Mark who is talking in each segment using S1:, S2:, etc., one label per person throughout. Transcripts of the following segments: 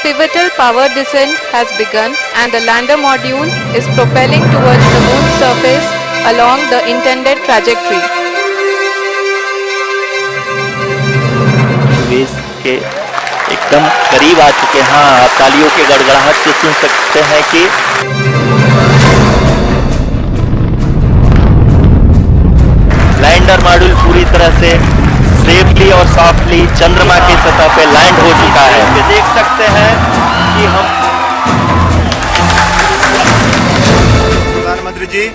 S1: pivotal power descent has begun and the lander module is propelling towards the moon's surface along the intended trajectory.
S2: Base के एकदम करीब आ चुके हैं। हाँ, आप तालियों के गड़गड़ाहट से सुन सकते हैं कि लैंडर मॉड्यूल पूरी तरह से सेफली और सॉफ्टली चंद्रमा की सतह पे लैंड हो चुका है। ये देख सकते हैं कि हम
S3: प्रधानमंत्री जी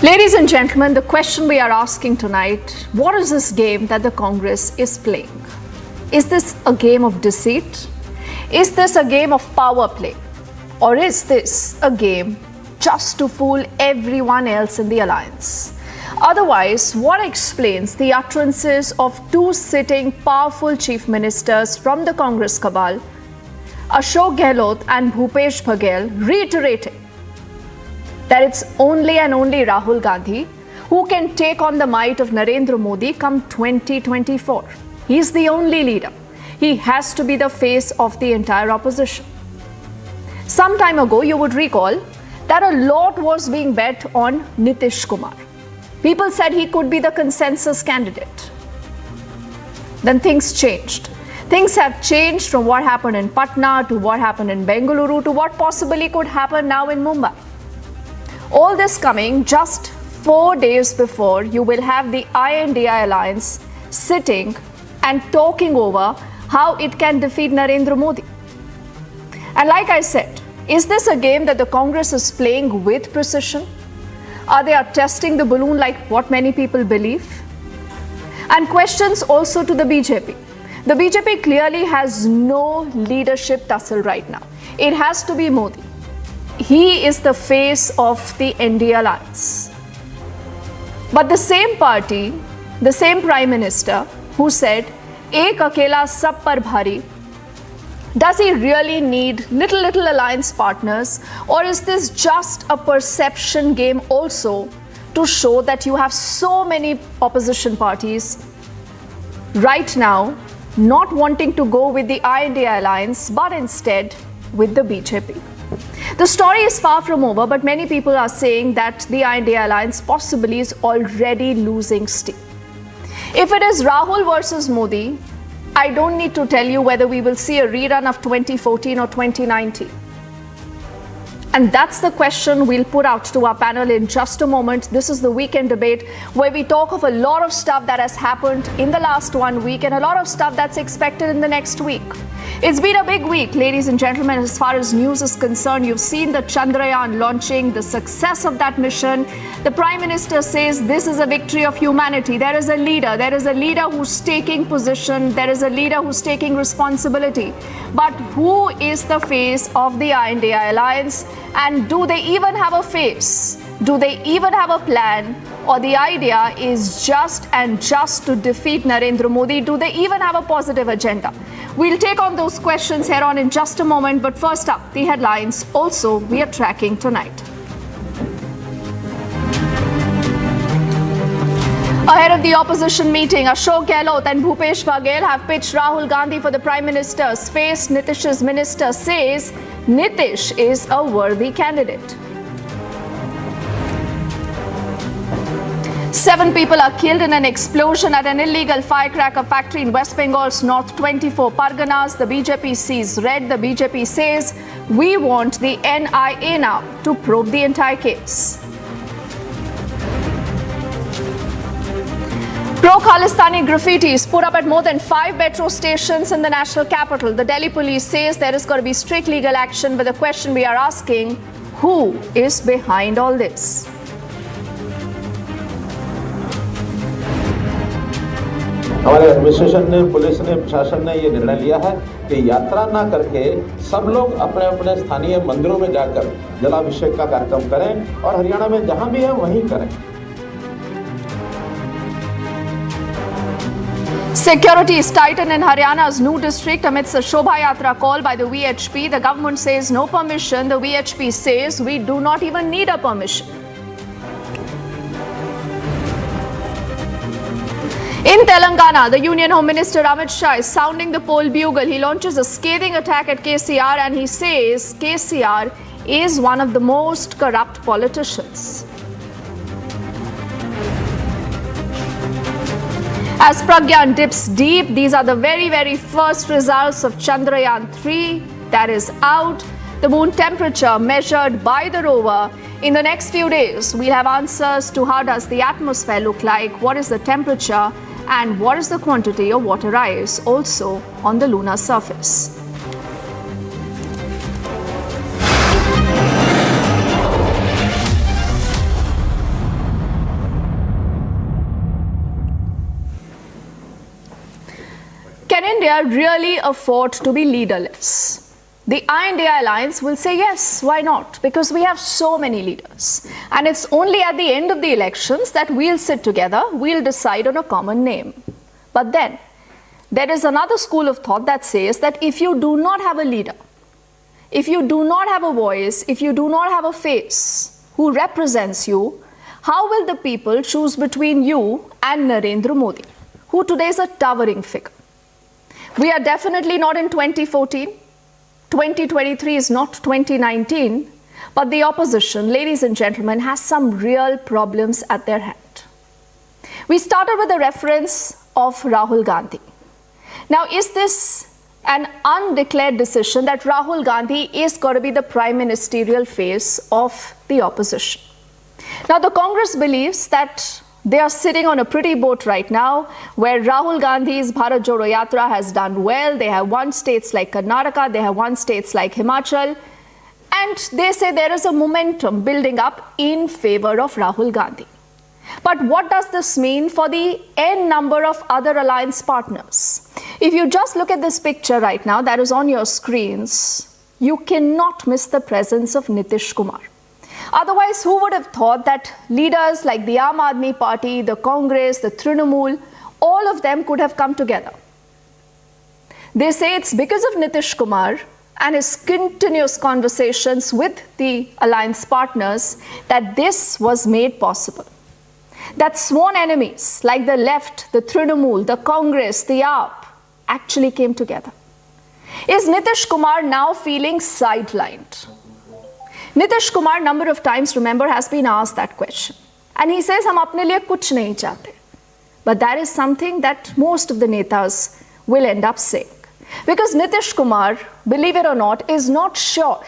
S4: Ladies and gentlemen, the question we are asking tonight, what is this game that the Congress is playing? Is this a game of deceit? Is this a game of power play? Or is this a game just to fool everyone else in the alliance? Otherwise, what explains the utterances of two sitting powerful chief ministers from the Congress cabal, Ashok Gehlot and Bhupesh Baghel, reiterating that it's only and only Rahul Gandhi who can take on the might of Narendra Modi come 2024. He's the only leader. He has to be the face of the entire opposition. Some time ago, you would recall that a lot was being bet on Nitish Kumar. People said he could be the consensus candidate. Then things changed. Things have changed from what happened in Patna to what happened in Bengaluru to what possibly could happen now in Mumbai. All this coming just 4 days before you will have the I.N.D.I. alliance sitting and talking over how it can defeat Narendra Modi. And like I said, is this a game that the Congress is playing with precision? Are they testing the balloon like what many people believe? And questions also to the BJP. The BJP clearly has no leadership tussle right now. It has to be Modi. He is the face of the I.N.D.A. alliance. But the same party, the same Prime Minister who said, "Ek akela sab par bhari," does he really need little alliance partners, or is this just a perception game also to show that you have so many opposition parties right now not wanting to go with the I.N.D.A. alliance but instead with the BJP? The story is far from over, but many people are saying that the I.N.D.A. alliance possibly is already losing steam. If it is Rahul versus Modi, I don't need to tell you whether we will see a rerun of 2014 or 2019. And that's the question we'll put out to our panel in just a moment. This is the weekend debate where we talk of a lot of stuff that has happened in the last 1 week and a lot of stuff that's expected in the next week. It's been a big week, ladies and gentlemen, as far as news is concerned. You've seen the Chandrayaan launching, the success of that mission. The Prime Minister says this is a victory of humanity. There is a leader. There is a leader who's taking position. There is a leader who's taking responsibility. But who is the face of the I.N.D.A. alliance? And do they even have a face? Do they even have a plan? Or the idea is just to defeat Narendra Modi? Do they even have a positive agenda? We'll take on those questions here on in just a moment. But first up, the headlines also we are tracking tonight. Ahead of the opposition meeting, Ashok Gehlot and Bhupesh Baghel have pitched Rahul Gandhi for the Prime Minister's face. Nitish's minister says Nitish is a worthy candidate. 7 people are killed in an explosion at an illegal firecracker factory in West Bengal's North 24 Parganas. The BJP sees red. The BJP says, we want the I.N.D.I.A now to probe the entire case. Pro-Khalistani graffitis put up at more than 5 metro stations in the national capital. The Delhi police says there is going to be strict legal action, but the question we are asking, who is behind all this?
S3: हमारे administration ने, police ने, प्रशासन ने ये निर्णय लिया है कि यात्रा ना करके सब लोग अपने अपने स्थानीय मंदिरों में जाकर जलाभिषेक का कार्यक्रम करें और हरियाणा में जहां भी है वहीं करें.
S4: Security is tightened in Haryana's new district amidst a Shobha Yatra call by the VHP. The government says no permission. The VHP says we do not even need a permission. In Telangana, the Union Home Minister Amit Shah is sounding the poll bugle. He launches a scathing attack at KCR and he says KCR is one of the most corrupt politicians. As Pragyan dips deep, these are the very first results of Chandrayaan-3 that is out. The moon temperature measured by the rover. In the next few days, we'll have answers to how does the atmosphere look like, what is the temperature, and what is the quantity of water ice also on the lunar surface. Can India really afford to be leaderless? The I.N.D.I.A alliance will say yes, why not? Because we have so many leaders. And it's only at the end of the elections that we'll sit together, we'll decide on a common name. But then, there is another school of thought that says that if you do not have a leader, if you do not have a voice, if you do not have a face who represents you, how will the people choose between you and Narendra Modi, who today is a towering figure? We are definitely not in 2014. 2023 is not 2019, but the opposition, ladies and gentlemen, has some real problems at their hand. We started with a reference of Rahul Gandhi. Now, is this an undeclared decision that Rahul Gandhi is going to be the prime ministerial face of the opposition? Now, the Congress believes that they are sitting on a pretty boat right now where Rahul Gandhi's Bharat Jodo Yatra has done well. They have won states like Karnataka, they have won states like Himachal, and they say there is a momentum building up in favor of Rahul Gandhi. But what does this mean for the N number of other alliance partners? If you just look at this picture right now that is on your screens, you cannot miss the presence of Nitish Kumar. Otherwise, who would have thought that leaders like the I.N.D.I.A party, the Congress, the Trinamool, all of them could have come together? They say it's because of Nitish Kumar and his continuous conversations with the alliance partners that this was made possible. That sworn enemies like the left, the Trinamool, the Congress, the AAP actually came together. Is Nitish Kumar now feeling sidelined? Nitish Kumar, number of times, remember, has been asked that question. And he says, hum apne liye kuch nahi chahte. But that is something that most of the netas will end up saying. Because Nitish Kumar, believe it or not, is not sure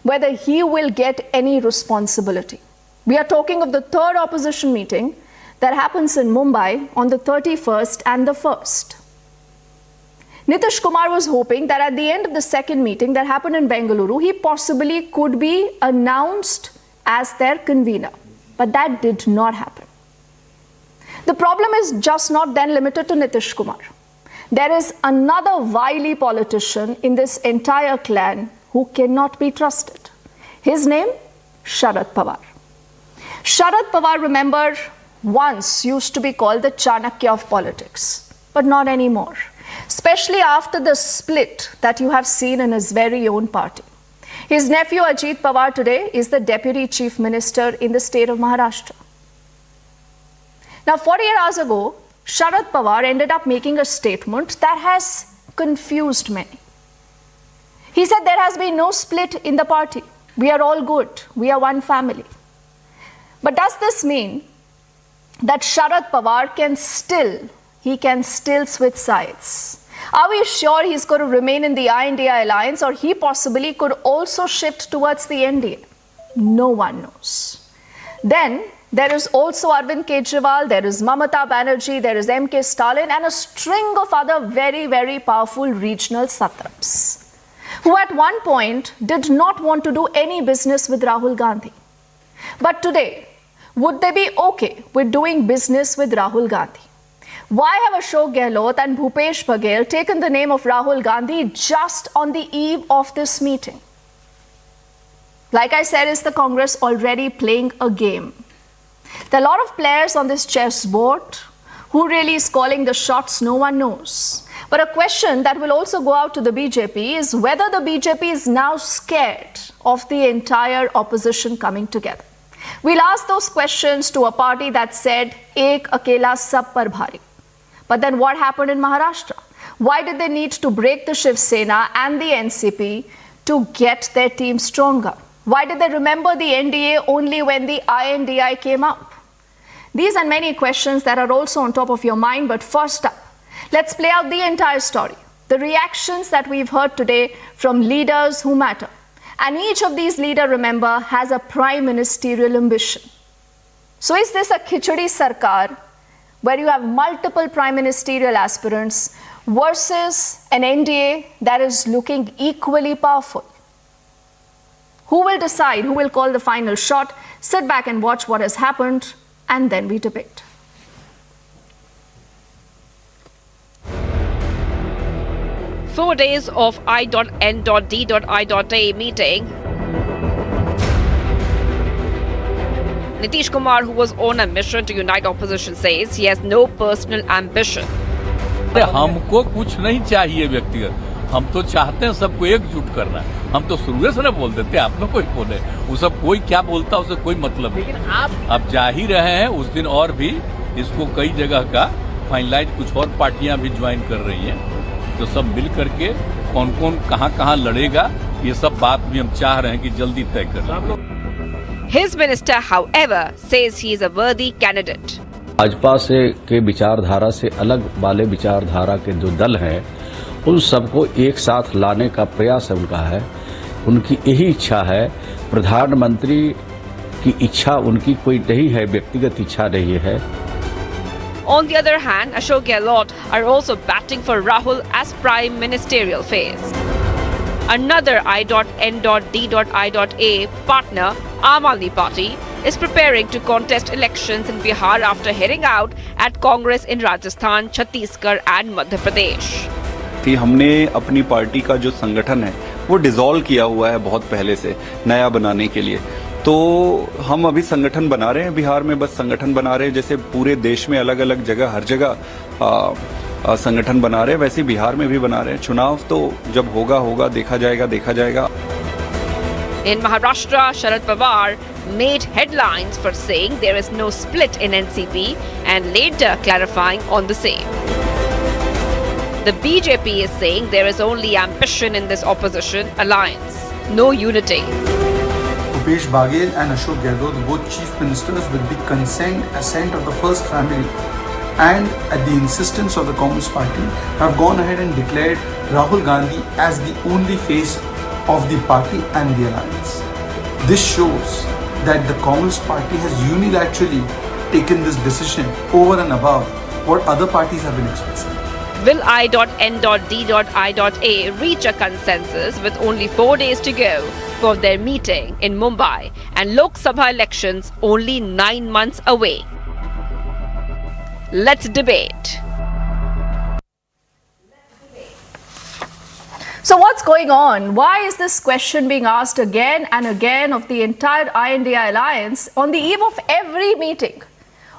S4: whether he will get any responsibility. We are talking of the third opposition meeting that happens in Mumbai on the 31st and the 1st. Nitish Kumar was hoping that at the end of the second meeting that happened in Bengaluru, he possibly could be announced as their convener. But that did not happen. The problem is just not then limited to Nitish Kumar. There is another wily politician in this entire clan who cannot be trusted. His name, Sharad Pawar. Sharad Pawar, remember, once used to be called the Chanakya of politics, but not anymore. Especially after the split that you have seen in his very own party. His nephew Ajit Pawar today is the Deputy Chief Minister in the state of Maharashtra. Now, 48 hours ago, Sharad Pawar ended up making a statement that has confused many. He said there has been no split in the party. We are all good. We are one family. But does this mean that Sharad Pawar can still switch sides? Are we sure he's going to remain in the I.N.D.I. alliance, or he possibly could also shift towards the N.D.A? No one knows. Then there is also Arvind Kejriwal, there is Mamata Banerjee, there is M.K. Stalin, and a string of other very, very powerful regional satraps, who at one point did not want to do any business with Rahul Gandhi. But today, would they be okay with doing business with Rahul Gandhi? Why have Ashok Gehlot and Bhupesh Baghel taken the name of Rahul Gandhi just on the eve of this meeting? Like I said, is the Congress already playing a game? There are a lot of players on this chessboard. Who really is calling the shots? No one knows. But a question that will also go out to the BJP is whether the BJP is now scared of the entire opposition coming together. We'll ask those questions to a party that said, "Ek akela sab par bhari." But then what happened in Maharashtra? Why did they need to break the Shiv Sena and the NCP to get their team stronger? Why did they remember the N.D.A only when the I.N.D.I came up? These and many questions that are also on top of your mind. But first up, let's play out the entire story. The reactions that we've heard today from leaders who matter. And each of these leaders, remember, has a prime ministerial ambition. So is this a Khichdi Sarkar, where you have multiple prime ministerial aspirants versus an N.D.A that is looking equally powerful? Who will decide? Who will call the final shot? Sit back and watch what has happened, and then we debate.
S5: Four days of I.N.D.I.A meeting. Nitish Kumar, who was on a mission to unite opposition, says he has no personal ambition.
S6: हमको कुछ नहीं चाहिए व्यक्तिगत, हम तो चाहते हैं सबको एकजुट करना। हम तो शुरू से ना बोल देते, आप लोग कोई बोले, वो सब कोई क्या बोलता उसे कोई मतलब नहीं। लेकिन आप जा ही रहे हैं, उस दिन और भी इसको कई जगह का फाइनलाइज कुछ और पार्टियां भी ज्वाइन कर रही हैं, तो सब मिल करके कौन कौन कहां लड़ेगा, ये सब बात भी हम चाह रहे हैं कि जल्दी तय कर लें।
S5: His minister, however, says he is a worthy candidate.
S7: Bhajpa से के विचारधारा से अलग वाले विचारधारा के जो दल हैं, उन सबको एक साथ लाने का प्रयास उनका है। उनकी यही इच्छा है। प्रधानमंत्री की इच्छा उनकी कोई नहीं है, व्यक्तिगत इच्छा नहीं है।
S5: On the other hand, Ashok Gehlot are also batting for Rahul as prime ministerial face. Another I.N.D.I.A partner, Aam Aadmi Party, is preparing to contest elections in Bihar after heading out at Congress in Rajasthan, Chhattisgarh and Madhya Pradesh.
S8: कि हमने अपनी party का जो संगठन है वो dissolve किया हुआ है बहुत पहले से, नया बनाने के लिए। तो हम अभी संगठन बना रहे हैं बिहार में, बस संगठन बना रहे हैं, जैसे पूरे देश में अलग अलग जगह हर जगह संगठन बना रहे हैं, वैसे बिहार में भी बना रहे हैं। चुनाव तो जब होगा देखा जाएगा।
S5: In Maharashtra, Sharad Pawar made headlines for saying there is no split in NCP and later clarifying on the same. The BJP is saying there is only ambition in this opposition alliance, no unity.
S9: Bhupesh Baghel and Ashok Gehlot, both chief ministers, with the assent of the first family and at the insistence of the Congress party, have gone ahead and declared Rahul Gandhi as the only face of the party and the alliance. This shows that the Congress party has unilaterally taken this decision over and above what other parties have been expressing.
S5: Will I.N.D.I.A reach a consensus with only 4 days to go for their meeting in Mumbai and Lok Sabha elections only 9 months away? Let's debate.
S4: So what's going on? Why is this question being asked again and again of the entire I.N.D.I alliance on the eve of every meeting?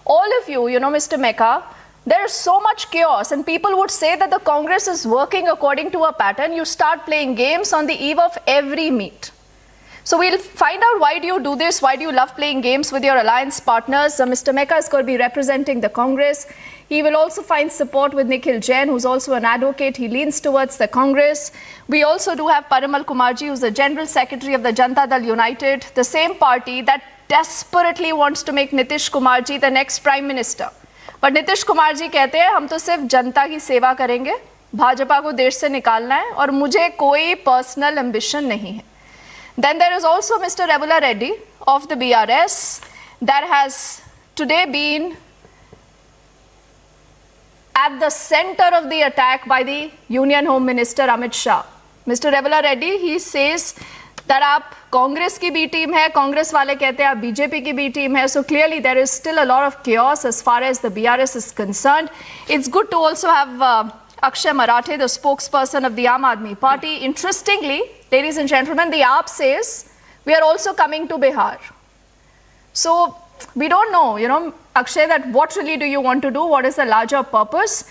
S4: All of you, Mr. Mecca, there is so much chaos, and people would say that the Congress is working according to a pattern. You start playing games on the eve of every meet. So we'll find out, why do you do this? Why do you love playing games with your alliance partners? Mr. Mecca is going to be representing the Congress. He will also find support with Nikhil Jain, who's also an advocate. He leans towards the Congress. We also do have Parimal Kumarji, who's the General Secretary of the Janata Dal United, the same party that desperately wants to make Nitish Kumar ji the next prime minister. But Nitish Kumar ji कहते हैं हम तो सिर्फ जनता की सेवा करेंगे, भाजपा को देश से निकालना है और मुझे कोई पर्सनल एम्बिशन नहीं है. Then there is also Mr. Ravula Reddy of the BRS that has today been at the center of the attack by the Union Home Minister Amit Shah. Mr. Ravula Reddy, he says that आप कांग्रेस की B team है, कांग्रेस वाले कहते हैं आप BJP की B team है. So clearly there is still a lot of chaos as far as the BRS is concerned. It's good to also have Akshay Marathe, the spokesperson of the I.N.D.I.A party. Interestingly, ladies and gentlemen, the AAP says we are also coming to Bihar. So we don't know, Akshay, that what really do you want to do? What is the larger purpose?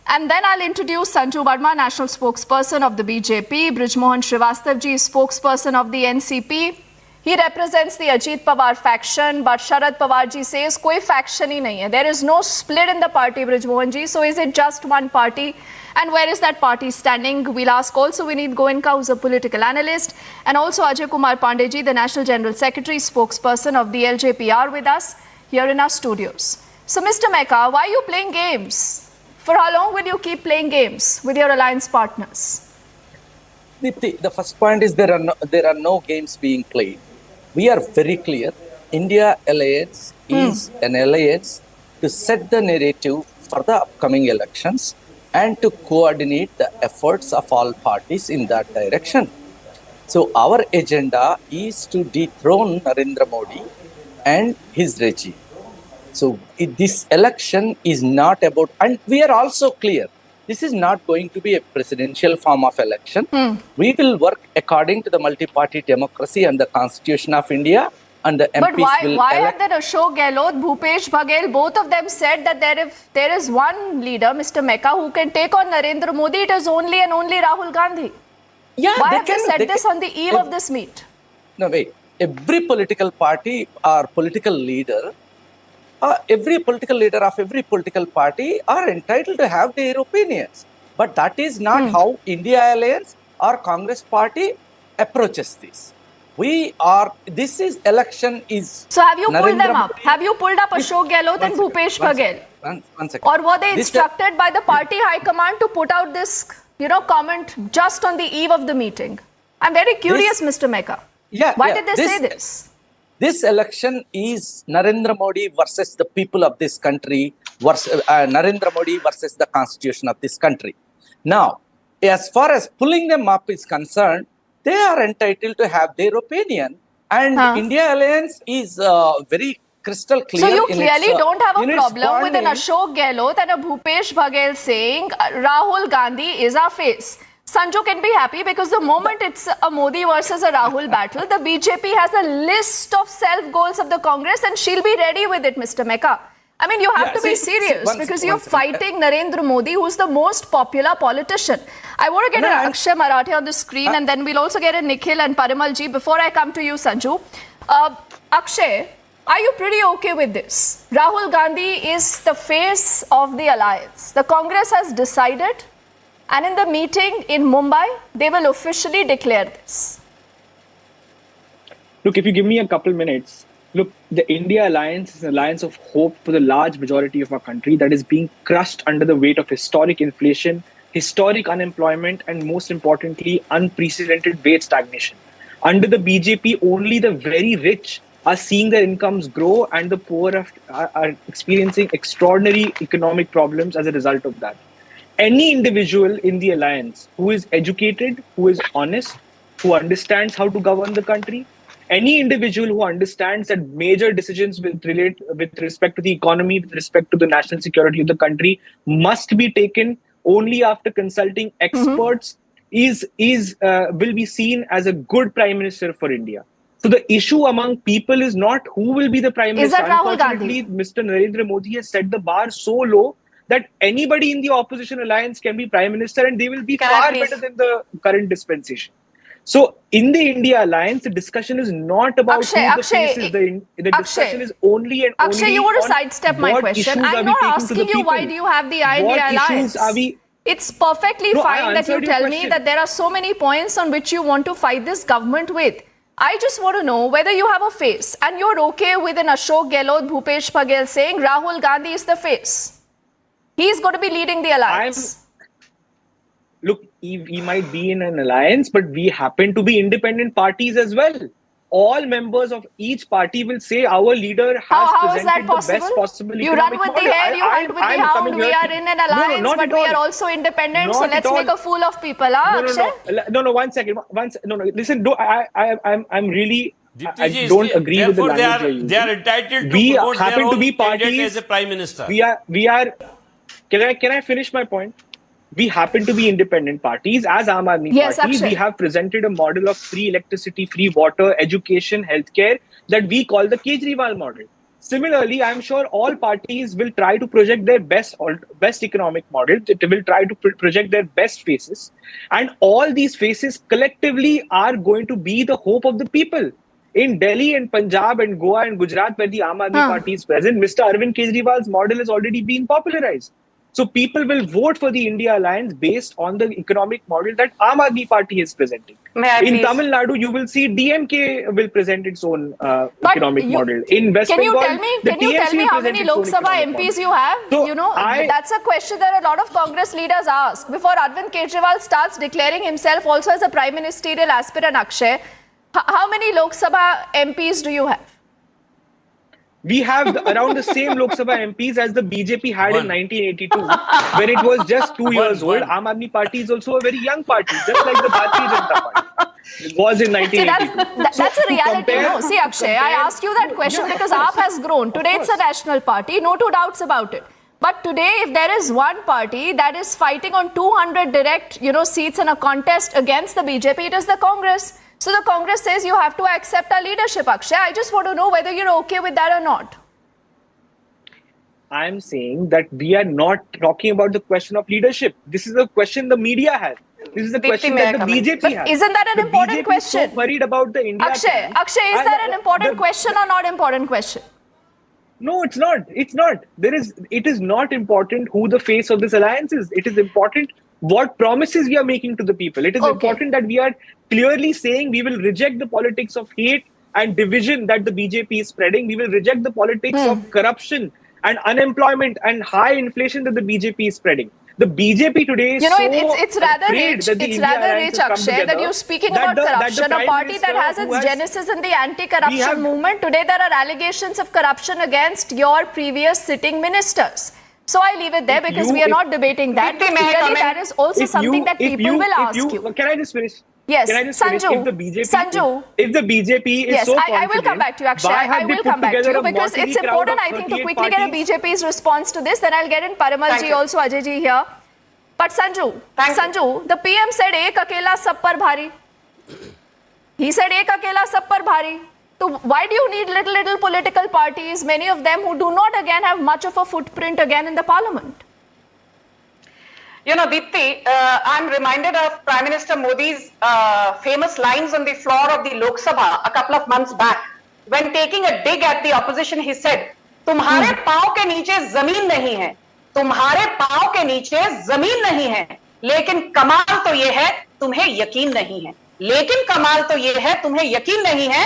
S4: And then I'll introduce Sanju Verma, national spokesperson of the BJP, Brijmohan Srivastav ji, spokesperson of the NCP. He represents the Ajit Pawar faction, but Sharad Pawar ji says koi faction hi nahi hai. There is no split in the party, Brijmohan ji. So is it just one party? And where is that party standing? We'll ask also Vineet Goenka, who's a political analyst, and also Ajay Kumar Pandey ji, the National General Secretary, spokesperson of the LJPR, with us here in our studios. So Mr. Mecca, why are you playing games? For how long will you keep playing games with your alliance partners?
S10: Dipti, the first point is there are no games being played. We are very clear. India Alliance is an alliance to set the narrative for the upcoming elections and to coordinate the efforts of all parties in that direction. So our agenda is to dethrone Narendra Modi and his regime. So this election is not about, and we are also clear, this is not going to be a presidential form of election. We will work according to the multi-party democracy and the Constitution of India, and the MPs
S4: but
S10: will
S4: why
S10: elect.
S4: have then Ashok Gehlot, Bhupesh Baghel, both of them said that there is one leader, Mr. Mecca, who can take on Narendra Modi, it is only and only Rahul Gandhi.
S10: Yeah,
S4: Why have they said this on the eve of this meet?
S10: No, wait. Every political party or political leader, every political leader of every political party are entitled to have their opinions. But that is not how India Alliance or Congress party approaches this. This is election is...
S4: So have you pulled
S10: Narendra
S4: them up?
S10: Modi-
S4: Have you pulled up Ashok Gehlot and Bhupesh Baghel?
S10: One second.
S4: Or were they
S10: This-
S4: instructed by the party high command to put out this, comment just on the eve of the meeting? I'm very curious, Mr. Mecca. Why did they say this?
S10: This election is Narendra Modi versus the people of this country, versus Narendra Modi versus the constitution of this country. Now, as far as pulling them up is concerned, they are entitled to have their opinion. And India Alliance is very crystal clear.
S4: So you
S10: in
S4: clearly
S10: its,
S4: don't have a
S10: in its
S4: problem with an
S10: bonding.
S4: Ashok Gehlot and a Bhupesh Baghel saying Rahul Gandhi is our face. Sanju can be happy because the moment it's a Modi versus a Rahul battle, the BJP has a list of self-goals of the Congress and she'll be ready with it, Mr. Mecca. I mean, you have to be serious because you're fighting Narendra Modi, who's the most popular politician. I want to get an Akshay Marathe on the screen and then we'll also get a Nikhil and Parimal ji. Before I come to you, Sanju. Akshay, are you pretty okay with this? Rahul Gandhi is the face of the alliance. The Congress has decided, and in the meeting in Mumbai, they will officially declare this.
S11: Look, if you give me a couple minutes, look, the India Alliance is an alliance of hope for the large majority of our country that is being crushed under the weight of historic inflation, historic unemployment, and most importantly, unprecedented wage stagnation. Under the BJP, only the very rich are seeing their incomes grow and the poor are experiencing extraordinary economic problems as a result of that. Any individual in the alliance who is educated, who is honest, who understands how to govern the country, any individual who understands that major decisions with respect to the economy, with respect to the national security of the country, must be taken only after consulting experts, will be seen as a good prime minister for India. So the issue among people is not who will be the prime minister.
S4: Is that Rahul Gandhi?
S11: Unfortunately, Mr. Narendra Modi has set the bar so low that anybody in the opposition alliance can be prime minister and they will be far better than the current dispensation. So in the India Alliance, the discussion is not about who the face is. The discussion is only and only
S4: Akshay, you want to sidestep my question. I'm not asking you why do you have the I.N.D.I.A alliance. It's perfectly fine that you tell me that there are so many points on which you want to fight this government with. I just want to know whether you have a face and you're okay with an Ashok Gehlot, Bhupesh Paghel saying Rahul Gandhi is the face. He's going to be leading the alliance.
S11: Look, we might be in an alliance, but we happen to be independent parties as well. All members of each party will say our leader has presented the best possible
S4: you
S11: economic
S4: run with
S11: model.
S4: the hare, you hunt with the hound. We are in an alliance, but we are also independent. So let's make a fool of people,
S11: No, 1 second. Listen, I'm really. I don't agree with the language you're using.
S12: They are entitled to
S11: we
S12: promote
S11: happen
S12: their
S11: to
S12: own
S11: be
S12: candidate
S11: parties
S12: as a prime minister.
S11: We are. Can I finish my point? We happen to be independent parties. As Aam Aadmi Party, we have presented a model of free electricity, free water, education, healthcare that we call the Kejriwal model. Similarly, I'm sure all parties will try to project their best economic model. They will try to project their best faces. And all these faces collectively are going to be the hope of the people. In Delhi and Punjab and Goa and Gujarat, where the Aam Aadmi Party is present, Mr. Arvind Kejriwal's model has already been popularized. So people will vote for the India Alliance based on the economic model that Aam Aadmi Party is presenting. In Tamil Nadu, you will see DMK will present its own economic model. In West Bengal,
S4: can you tell me how many Lok Sabha MPs you have?
S11: So
S4: that's a question that a lot of Congress leaders ask. Before Arvind Kejriwal starts declaring himself also as a prime ministerial aspirant, Akshay, how many Lok Sabha MPs do you have?
S11: We have around the same Lok Sabha MPs as the BJP had in 1982, when it was just 2 years old. Aam Aadmi Party is also a very young party, just like the Bharatiya Janata Party. It was in 1982.
S4: That's a reality. No, see, Akshay, I asked you that question because AAP has grown. Today it's a national party, no two doubts about it. But today, if there is one party that is fighting on 200 direct, seats in a contest against the BJP, it is the Congress. So the Congress says you have to accept our leadership, Akshay. I just want to know whether you're okay with that or not.
S11: I'm saying that we are not talking about the question of leadership. This is a question the media has. This is the question that the BJP has.
S4: Isn't that an important question?
S11: Is so worried about the India.
S4: Akshay, is that an important question or not important question?
S11: No, it's not. It's not. It is not important who the face of this alliance is. It is important what promises we are making to the people. It is important that we are clearly saying we will reject the politics of hate and division that the BJP is spreading. We will reject the politics of corruption and unemployment and high inflation that the BJP is spreading. The BJP today is
S4: it's rather rich, Akshay, that you're speaking about corruption, a party that has its genesis in the anti-corruption movement. Today there are allegations of corruption against your previous sitting ministers. So I leave it there because we are not debating that. But clearly that is also something that people will ask you.
S11: Can I just finish?
S4: Yes,
S11: Sanju. If the BJP is so confident,
S4: I will come back to you, Akshay. I will come back to you because it's important, I think, to quickly get a BJP's response to this. Then I'll get in Parimalji also, Ajayji here. But Sanju, the PM said, "Ek akela sab par bhari." He said, "Ek akela sab par bhari." So why do you need little political parties, many of them who do not again have much of a footprint again in the parliament?
S13: Deepti, I'm reminded of Prime Minister Modi's famous lines on the floor of the Lok Sabha a couple of months back. When taking a dig at the opposition, he said, "तुम्हारे पाँव के नीचे जमीन नहीं है, तुम्हारे पाँव के नीचे जमीन नहीं है, लेकिन कमाल तो ये है तुम्हें यकीन नहीं है, लेकिन कमाल तो ये है तुम्हें यकीन नहीं है."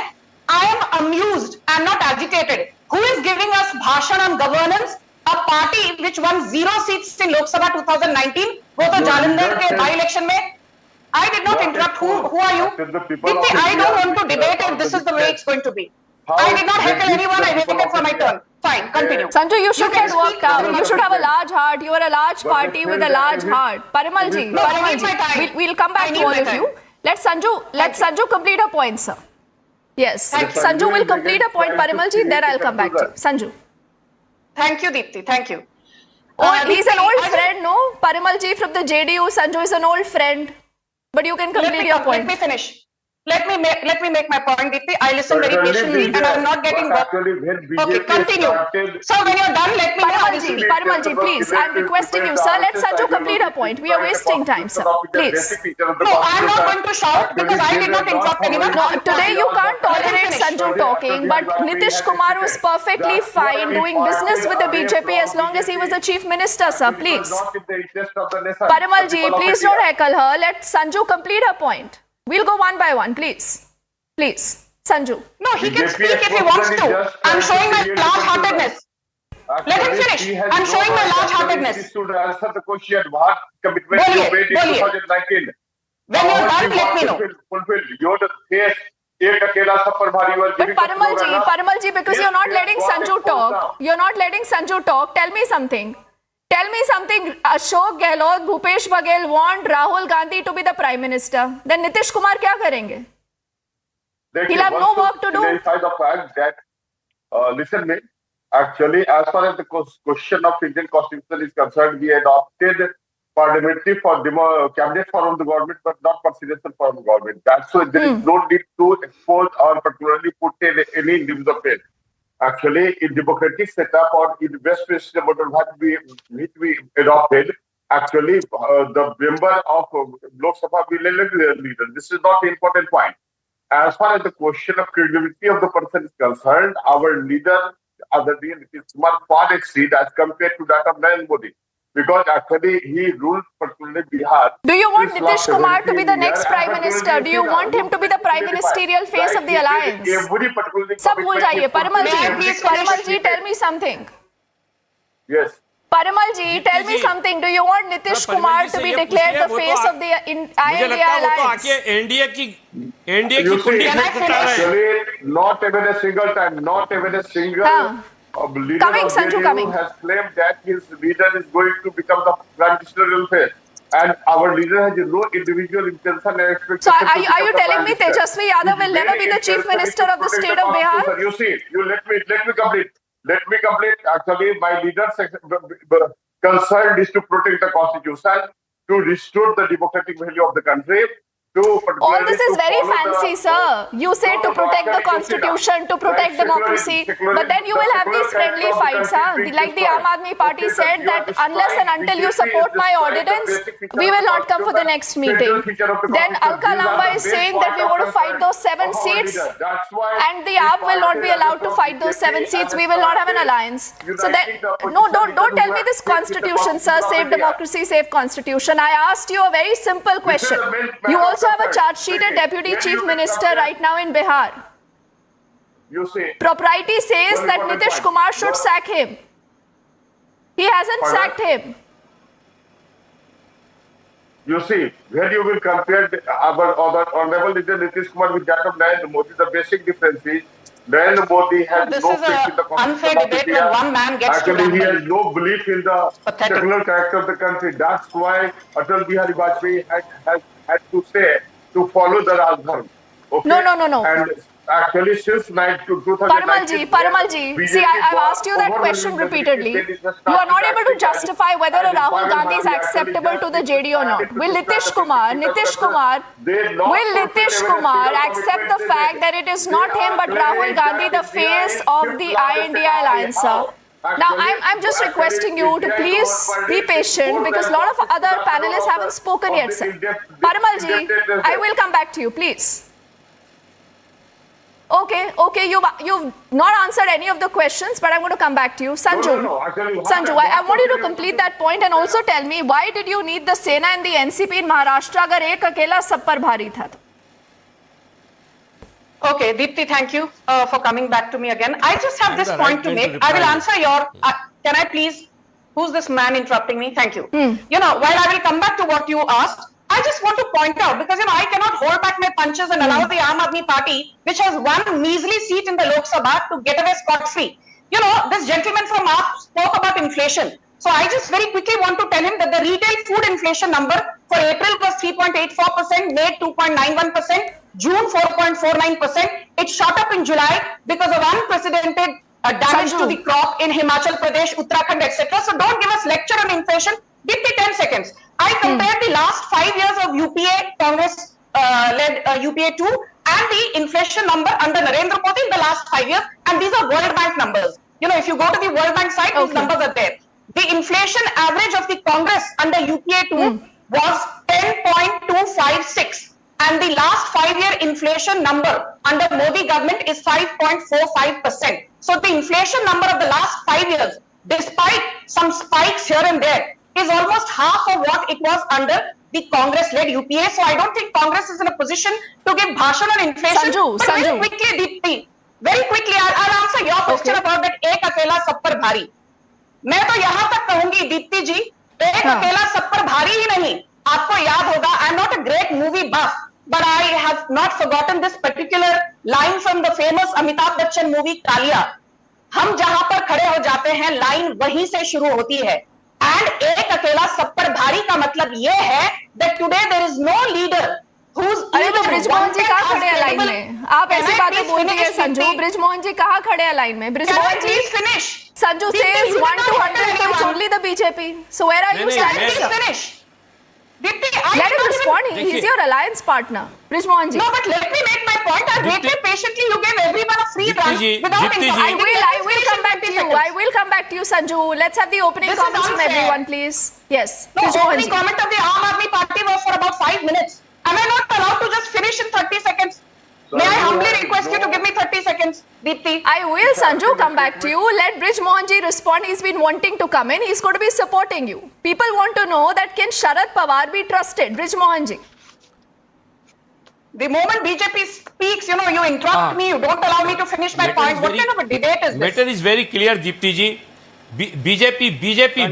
S13: I am amused, I am not agitated. Who is giving us bhashan on governance? A party which won 0 seats in Lok Sabha 2019, वो तो जालंधर के by-election में. I did not interrupt. Who are you? Dipti, I don't want to debate if this is the way it's going to be. I did not heckle anyone. I waited for my turn. Fine, continue.
S4: Sanju, you should get worked out. You should have a large heart. You are a large party with a large heart. Parimalji, we'll come back to all of you. Let Sanju complete her point, sir. Yes, Sanju will complete a point, Parimalji, then I'll come back to you. Sanju.
S13: Thank you, Deepti. Thank you.
S4: He's an old friend, no? Parimalji from the JDU, Sanju is an old friend. But you can complete your point.
S13: Let me finish. Let me make my point, Deepti. I listen very patiently and I'm not getting work. Okay, continue. So when you're done, let me know.
S4: Parimalji, please. I'm requesting you, sir. Let Sanju complete her point. We are wasting time, sir. Please.
S13: No, I'm not going to shout because I did not interrupt anyone.
S4: No, today you can't tolerate Sanju talking, but Nitish Kumar was perfectly fine doing business with the BJP as long as he was the chief minister, sir. Please. Parimalji, please don't heckle her. Let Sanju complete her point. We'll go one by one, please. Please. Sanju.
S13: No, he can speak if he wants to. I'm showing my large-heartedness. Let him finish. I'm showing my large-heartedness.
S12: He should answer the question. What commitment you made in 2019?
S13: When you're done, let me know.
S12: Fulfilled. You're the face.
S4: But Parimal ji, because you're not letting Sanju talk. You're not letting Sanju talk. Tell me something. Tell me something. Ashok Gehlot, Bhupesh Baghel want Rahul Gandhi to be the Prime Minister. Then Nitish Kumar क्या करेंगे? He'll have no work to do.
S12: Verify the fact that, listen me, actually, as far as the question of Indian Constitution is concerned, we adopted parliamentary for cabinet form of the government, but not presidential form of government. That's why there is no need to expose or particularly put in any individual faith. Actually, in democratic setup or in Westminster model which we adopted, actually, the member of Lok Sabha will elect the leader. This is not the important point. As far as the question of credibility of the person is concerned, our leader, Aditya Nitish Kumar, far exceed as compared to that of Narendra Modi. Because actually he ruled particularly Bihar.
S4: Do you want Nitish Kumar to be the next Prime Minister? Do you want him to be the Prime Ministerial face of the alliance? Sab bhul jaiye. Parimal ji, tell me something.
S12: Yes.
S4: Parimal ji, tell me something. Do you want Nitish Kumar to be declared the face of the I.N.D.I. alliance?
S12: NDA की कुंडी actually not even a single time, not even a single leader of JDU has claimed that his leader is going to become the prime ministerial face, and our leader has no individual intention and expectation.
S4: So are you telling me Tejasvi Yadav will never be the chief minister of the state of Bihar?
S12: You see, let me complete. Let me complete. Actually, my leader's concern is to protect the constitution, to restore the democratic value of the country.
S4: All this is very fancy, sir. You say to protect the constitution, to protect democracy, but then you will have these friendly fights, huh? Like the I.N.D.I.A party said that unless and until you support my ordinance, we will not come for the next meeting. Then Alka Lamba is saying that we want to fight those 7 seats, and the AAP will not be allowed to fight those 7 seats. We will not have an alliance. So that, no, don't tell me this constitution, sir. Save democracy, save constitution. I asked you a very simple question. You also have a charge-sheeted deputy chief minister right now in Bihar.
S12: You see,
S4: propriety says that Nitish Kumar should sack him. He hasn't sacked him.
S12: You see, when you will compare our honorable leader Nitish Kumar with that of Narendra Modi, the basic difference is Narendra Modi has no faith in the constitution of India.
S13: One man gets
S12: actually, he has no belief in the secular character of the country. That's why Atal Bihari Vajpayee had to say to follow the Raj Dharma. Okay?
S4: No.
S12: And actually, since 2019,
S4: Parimal ji, see, I've asked you that question repeatedly. You are not able to justify whether a Rahul Gandhi is acceptable to the JD or not. Will Nitish Kumar accept the fact that it is not him but Rahul Gandhi the face of the I.N.D.I. alliance, sir? Now, I'm just requesting you to please be patient because a lot of other panelists haven't spoken yet, sir. Parimal ji, I will come back to you, please. Okay, you've not answered any of the questions, but I'm going to come back to you. Sanju, I want you to complete that point and also tell me why did you need the Sena and the NCP in Maharashtra अगर एक अकेला सब पर भारी था?
S13: Okay, Deepthi, thank you for coming back to me again. I just have this point to make. I will answer your... can I please... Who's this man interrupting me? Thank you. You know, while I will come back to what you asked, I just want to point out, because, you know, I cannot hold back my punches and allow the I.N.D.I.A party, which has one measly seat in the Lok Sabha, to get away scot-free. You know, this gentleman from AAP spoke about inflation. So I just very quickly want to tell him that the retail food inflation number for April was 3.84%, May 2.91%, June 4.49%. It shot up in July because of unprecedented damage to the crop in Himachal Pradesh, Uttarakhand, etc. So don't give us lecture on inflation. Give me 10 seconds. I compared the last 5 years of UPA, Congress-led UPA 2 and the inflation number under Narendra Modi in the last 5 years, and these are World Bank numbers. You know, if you go to the World Bank site, these numbers are there. The inflation average of the Congress under UPA 2 was 10.256. And the last 5-year inflation number under Modi government is 5.45%. So the inflation number of the last 5 years, despite some spikes here and there, is almost half of what it was under the Congress-led UPA. So I don't think Congress is in a position to give bhashan on inflation. But very quickly, Deepti, very quickly, I'll answer your question about that एक अकेला सब पर भारी. मैं तो यहां तक कहूंगी दीप्ति जी, एक अकेला सब पर भारी ही नहीं. आपको याद होगा, I am not a great movie buff, but I have not forgotten this particular line from the famous Amitabh Bachchan movie Kaalia. हम जहां पर खड़े हो जाते हैं, लाइन वहीं से शुरू होती है. एंड एक अकेला सब पर भारी का मतलब यह है that today there is no leader who's.
S4: अरे तो ब्रिजमोहन जी कहाँ खड़े हैं लाइन में? आप ऐसी बातें बोलती है संजू. ब्रिजमोहन जी कहाँ खड़े हैं लाइन में? ब्रिजमोहन जी
S13: finish.
S4: Sanju says 1 to 100, so it's only the BJP. So where are you standing, sir?
S13: Finish. Dipti,
S4: let him respond. He's your alliance partner, Brijmohan ji.
S13: No, but let me make my point. I waited patiently. You gave everyone a free run without
S4: I will come back to you. I will come back to you, Sanju. Let's have the opening comments from everyone, please. Yes.
S13: No, opening comment of the Aam Aadmi Party was for about 5 minutes. Am I not allowed to just finish in 30 seconds? May I humbly request you to give me 30 seconds, Deepti?
S4: I will, Sanju, come back to you. Let Brijmohan ji respond. He's been wanting to come in. He's going to be supporting you. People want to know that can Sharad Pawar be trusted? Brijmohan ji.
S13: The moment BJP speaks, you interrupt me. You don't allow me to finish my point. What kind of a debate is this?
S14: Matter is very clear, Deepti ji. BJP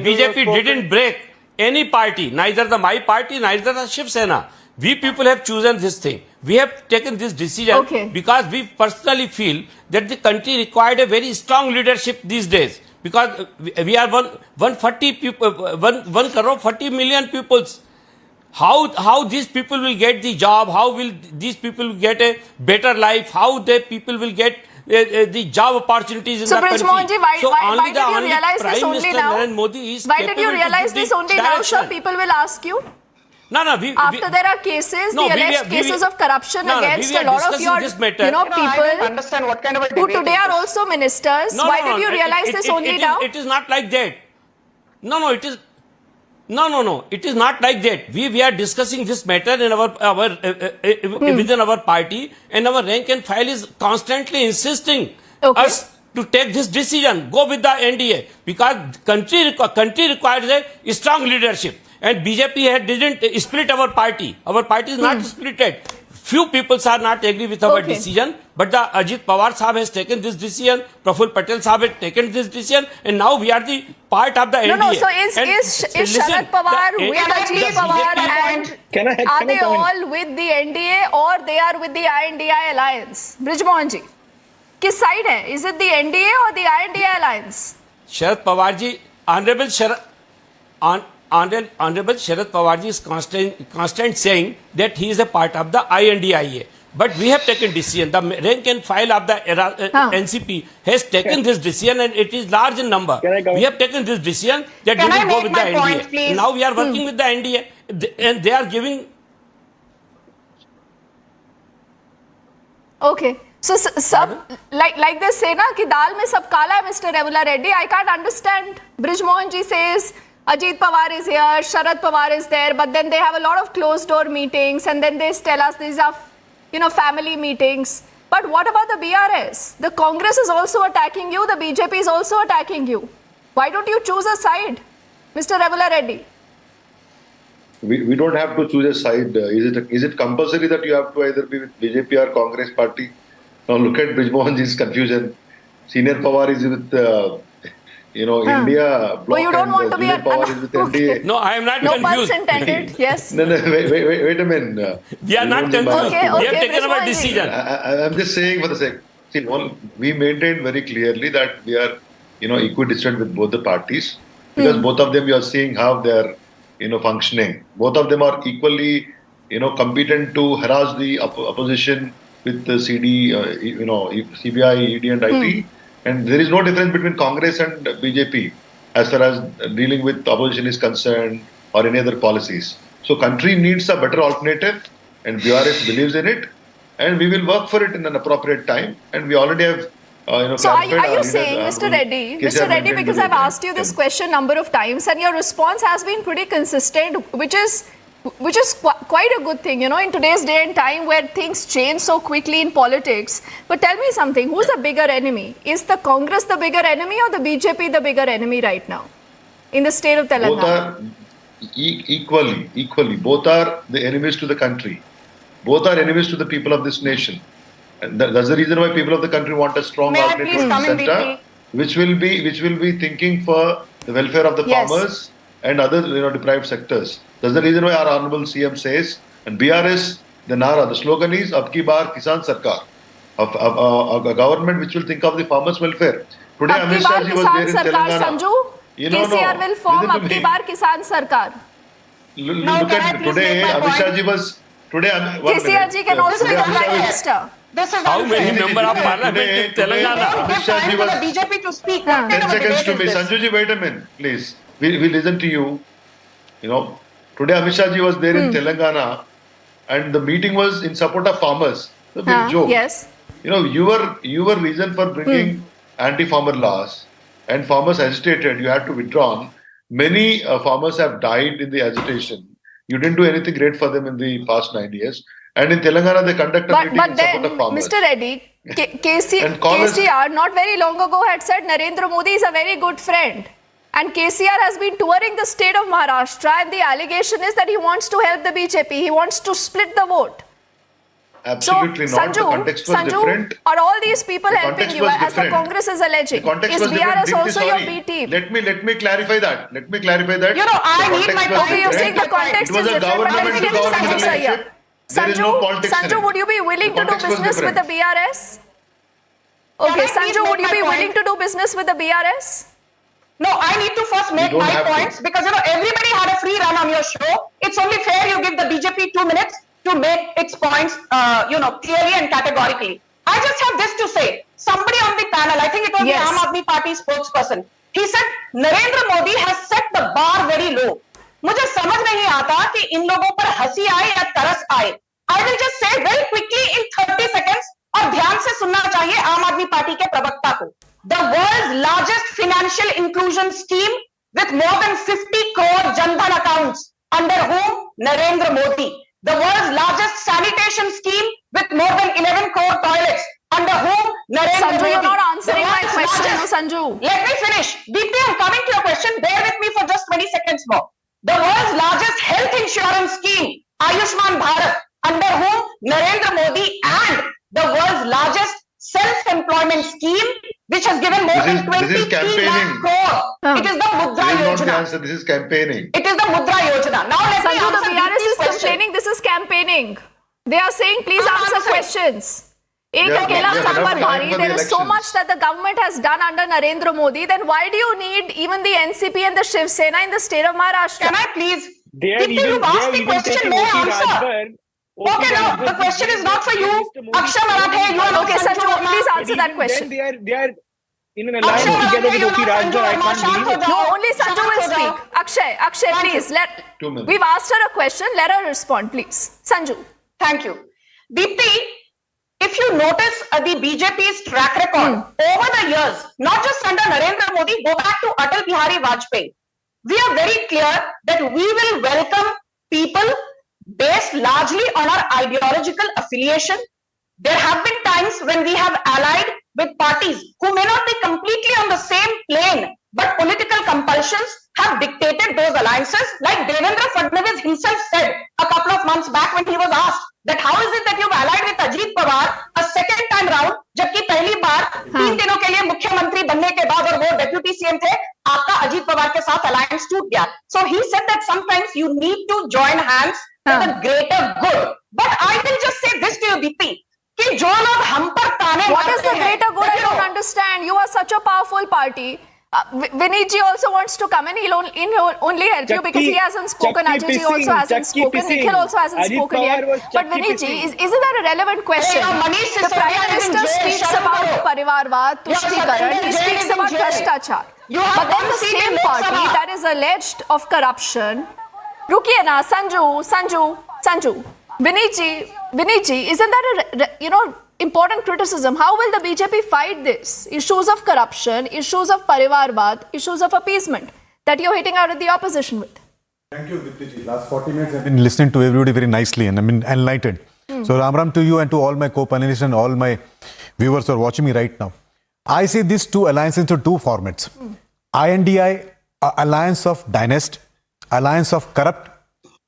S14: didn't break any party, neither the my party, neither the Shiv Sena. We people have chosen this thing. We have taken this decision because we personally feel that the country required a very strong leadership these days. Because we are 140 people, 1 crore 40 million peoples. How these people will get the job? How will these people get a better life? How the people will get the job opportunities in the country?
S4: So, Brijmohan ji, why did you
S14: only
S4: realize this
S14: Prime
S4: only
S14: Minister
S4: now?
S14: Narendra Modi is
S4: Why did you realize this only now, sir? People will ask you. After there are cases, the alleged cases of corruption against a lot of your, people
S13: I don't understand what kind of a
S4: who
S13: debate
S4: today are also ministers. Why did you realize this only now?
S14: It is not like that. No, it is. No. It is not like that. We are discussing this matter in within our party, and our rank and file is constantly insisting us to take this decision. Go with the I.N.D.A. because country requires a strong leadership. And BJP didn't split our party. Our party is not splitted. Few people are not agree with our decision, but the Ajit Pawar Sahab has taken this decision, Praful Patel Sahab has taken this decision, and now we are the part of the I.N.D.A.
S4: No, so is Sharad Pawar with Ajit Pawar and are they all with the I.N.D.A. or they are with the I.N.D.I.A. alliance? Brijmohan ji, किस side है? Is it the I.N.D.A. or the I.N.D.I.A. alliance?
S14: Sharad Pawar ji, Honorable Sharad Pawar ji is constant saying that he is a part of the I.N.D.I.A. But we have taken decision. The rank and file of the NCP has taken this decision, and it is large in number. We have taken this decision that we will go with the I.N.D.A. Now we are working with the I.N.D.A. and they are giving.
S4: Okay. So, like they say na कि दाल में सब काला है, Mr. Ravula Reddy. I can't understand. Brijmohan ji says Ajit Pawar is here, Sharad Pawar is there, but then they have a lot of closed door meetings, and then they tell us these are, family meetings. But what about the BRS? The Congress is also attacking you. The BJP is also attacking you. Why don't you choose a side, Mr. Ravula Reddy?
S15: We don't have to choose a side. Is it compulsory that you have to either be with BJP or Congress party? Now look at Brijmohan ji's confusion. Senior Pawar is with India bloc,
S4: you don't want to be
S15: Pawar is with N.D.A.
S14: No, I am not
S4: no
S14: confused.
S4: puns intended. Yes.
S15: No, wait a minute.
S14: We are not confused. We have taken our decision.
S15: I'm just saying for the sake. See, we maintained very clearly that we are, equidistant with both the parties because both of them you are seeing how they are, functioning. Both of them are equally, competent to harass the opposition with the CD, CBI, ED and IT. And there is no difference between Congress and BJP as far as dealing with opposition is concerned or any other policies. So country needs a better alternative and BRS believes in it and we will work for it in an appropriate time. And we already have,
S4: So are you saying, Mr. Reddy, because I've asked you this question number of times and your response has been pretty consistent, which is quite a good thing, in today's day and time where things change so quickly in politics. But tell me something, who's the bigger enemy? Is the Congress the bigger enemy or the BJP the bigger enemy right now in the state of Telangana?
S15: equally. Both are the enemies to the country. Both are enemies to the people of this nation. And that's the reason why people of the country want a strong alternative in the center, which will be thinking for the welfare of the farmers and other deprived sectors. That's the reason why our honorable CM says, and BRS, the Nara, the slogan is Abki Baar Kisan Sarkar, a government which will think of the farmers' welfare. Today,
S4: Abki
S15: Amit
S4: Baar
S15: Shah ji was
S4: Kisan
S15: there in
S4: Sarkar,
S15: Telangana.
S4: Sanju. KCR will form Abki Baar Kisan Sarkar.
S15: Look at today, Amit Shah ji was today.
S4: KCR ji can also become Prime Minister.
S14: How many members of parliament in Telangana?
S15: Amit Shah ji was
S13: BJP to speak.
S15: 10 seconds to me. Sanju ji, wait a minute, please. We listen to you. Today Amit Shah ji was there in Telangana, and the meeting was in support of farmers. The big joke.
S4: Yes.
S15: Your reason for bringing anti-farmer laws, and farmers agitated. You had to withdraw. Many farmers have died in the agitation. You didn't do anything great for them in the past 9 years. And in Telangana, they conduct a meeting in support of farmers.
S4: Mr. Reddy, KCR not very long ago had said Narendra Modi is a very good friend. And KCR has been touring the state of Maharashtra, and the allegation is that he wants to help the BJP. He wants to split the vote.
S15: Absolutely
S4: so,
S15: not. The context was different.
S4: Are all these people helping you, as the Congress is alleging? Is BRS also your B team?
S15: Let me clarify that.
S13: I need my
S4: point. You think the context is different, but let me give Sanju Sayyar. Sanju, would you be willing to do business with the BRS? Okay, Sanju, would you be willing to do business with the BRS?
S13: No, I need to first make my points because everybody had a free run on your show. It's only fair you give the BJP 2 minutes to make its points, clearly and categorically. I just have this to say. Somebody on the panel, I think it was the Aam Aadmi Party spokesperson, he said Narendra Modi has set the bar very low. मुझे समझ नहीं आता कि इन लोगों पर हंसी आए या तरस आए. I will just say very quickly in 30 seconds और ध्यान से सुनना चाहिए आम आदमी पार्टी के प्रवक्ता को. The world's largest financial inclusion scheme with more than 50 crore Jan Dhan accounts under whom Narendra Modi. The world's largest sanitation scheme with more than 11 crore toilets under whom Narendra Modi.
S4: Sanju, you're not answering my question, Sanju.
S13: Let me finish. Deepti, I'm coming to your question. Bear with me for just 20 seconds more. The world's largest health insurance scheme, Ayushman Bharat, under whom Narendra Modi, and the world's largest self-employment scheme, which has given more than 23 lakh crore. It is the Mudra Yojana.
S15: This is campaigning.
S13: It is the Mudra Yojana. Now let me
S4: answer the BRS is
S13: question.
S4: complaining this is campaigning. They are saying please answer questions. Ek akela sab par bhari. There is so much that the government has done under Narendra Modi. Then why do you need even the NCP and the Shiv Sena in the state of Maharashtra?
S13: Can I please? You've asked the question, may I answer? Okay, now the question is not for you, Akshay Marathe. You are
S4: okay, Sanju. Please answer that question.
S11: They are in an alliance together with O.P. Rajgar. I can't believe it.
S4: No, only Sanju will speak. Akshay, please. We've asked her a question. Let her respond, please. Sanju.
S13: Thank you. Deepti, if you notice the BJP's track record over the years, not just under Narendra Modi, go back to Atal Bihari Vajpayee. We are very clear that we will welcome people based largely on our ideological affiliation. There have been times when we have allied with parties who may not be completely on the same plane, but political compulsions have dictated those alliances. Like Devendra Fadnavis himself said a couple of months back when he was asked that how is it that you've allied with Ajit Pawar a second time round, जबकि पहली बार 3 दिनों के लिए मुख्यमंत्री बनने के बाद और वो डेप्यूटी सीएम थे, आपका अजीत पवार के साथ अलायंस टूट गया. So he said that sometimes you need to join hands for the greater good. But I will just say this to you, Deepti, कि जो लोग हम पर ताने
S4: What is the greater good? I don't understand. You are such a powerful party. Vineet ji also wants to come in. He'll only help you because he hasn't spoken. Ajay ji also hasn't spoken. Nikhil also hasn't spoken yet. But Vineet ji, isn't that a relevant question? The Prime Minister speaks about Parivarvad, Tushtikaran. He speaks about Bhashtachar. But then the same party that is alleged of corruption. Rukiye na, Sanju. Vineet ji, isn't that a, important criticism? How will the BJP fight this? Issues of corruption, issues of Parivarvad, issues of appeasement that you're hitting out at the opposition with.
S16: Thank you, Deepti ji. Last 40 minutes I've been listening to everybody very nicely and I've been enlightened. So Ram to you and to all my co-panelists and all my viewers who are watching me right now. I see these two alliances into two formats. I.N.D.I. alliance of dynasty, alliance of corrupt,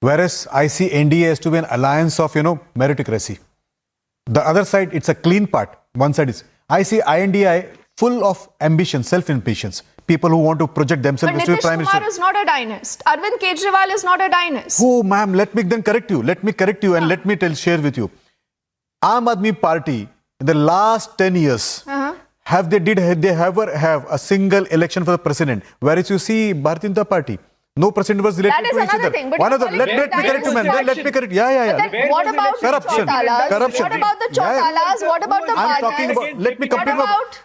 S16: whereas I see I.N.D.A. as to be an alliance of, meritocracy. The other side, it's a clean part. One side is, I see I.N.D.I. full of ambition, self-impatience. People who want to project themselves
S4: But
S16: as to be
S4: Nitish
S16: Prime Minister.
S4: Kumar is not a dynast. Arvind Kejriwal is not a dynast.
S16: Oh, ma'am, let me then correct you. Let me correct you and let me share with you. Aam Aadmi Party, in the last 10 years, did they ever have a single election for the president? Whereas you see Bharatiya Janata Party, no president was elected
S4: That is
S16: to each
S4: another
S16: other.
S4: thing. But
S16: One
S4: you're
S16: other, let
S4: calling
S16: me correct you, man. Let me correct. Yeah.
S4: But then what about
S16: Corruption.
S4: the Chautalas?
S16: Corruption.
S4: What about the Chautalas? What about the
S16: I'm talking
S4: Bhatis?
S16: about. Let me complete.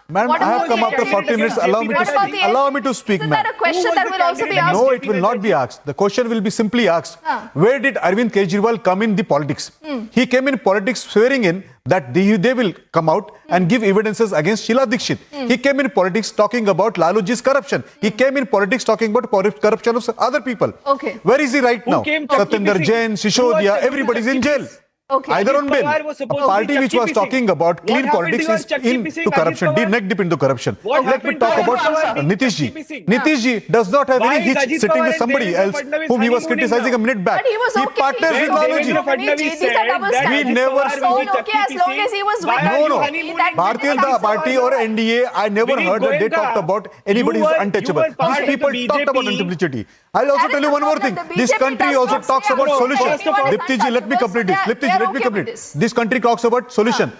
S16: Ma'am,
S4: what
S16: I have
S4: about
S16: come
S4: the
S16: after 40 minutes.
S4: LGBTQ?
S16: Allow me to speak,
S4: Isn't
S16: ma'am.
S4: that a question that will also be asked?
S16: No, it will not be asked. The question will be simply asked. Where did Arvind Kejriwal come in the politics? He came in politics swearing in that they will come out and give evidences against Sheila Dikshit. He came in politics talking about Laluji's corruption. He came in politics talking about corruption of other people.
S4: Okay.
S16: Where is he right now? Satinder Jain, Shishodia, everybody is in jail.
S4: Okay.
S16: Either on bail. A party which was talking about clean politics is into corruption, neck deep into corruption. Let me talk about Nitish Ji. Nitish Ji does not have any hitch sitting with somebody else whom he was criticizing a minute back.
S4: But he was okay.
S16: partners with Laluji.
S4: These are double standards.
S16: We never
S4: He was all okay as long as he was with
S16: No.
S4: That
S16: Bharatiya Janata Party or I.N.D.A. I never heard that they talked about anybody who's untouchable. These people talked about untouchability. I'll also tell you one more thing. This country also talks about solution. Dipti ji, let me complete this. Dipti ji, let me complete. This country talks about solution.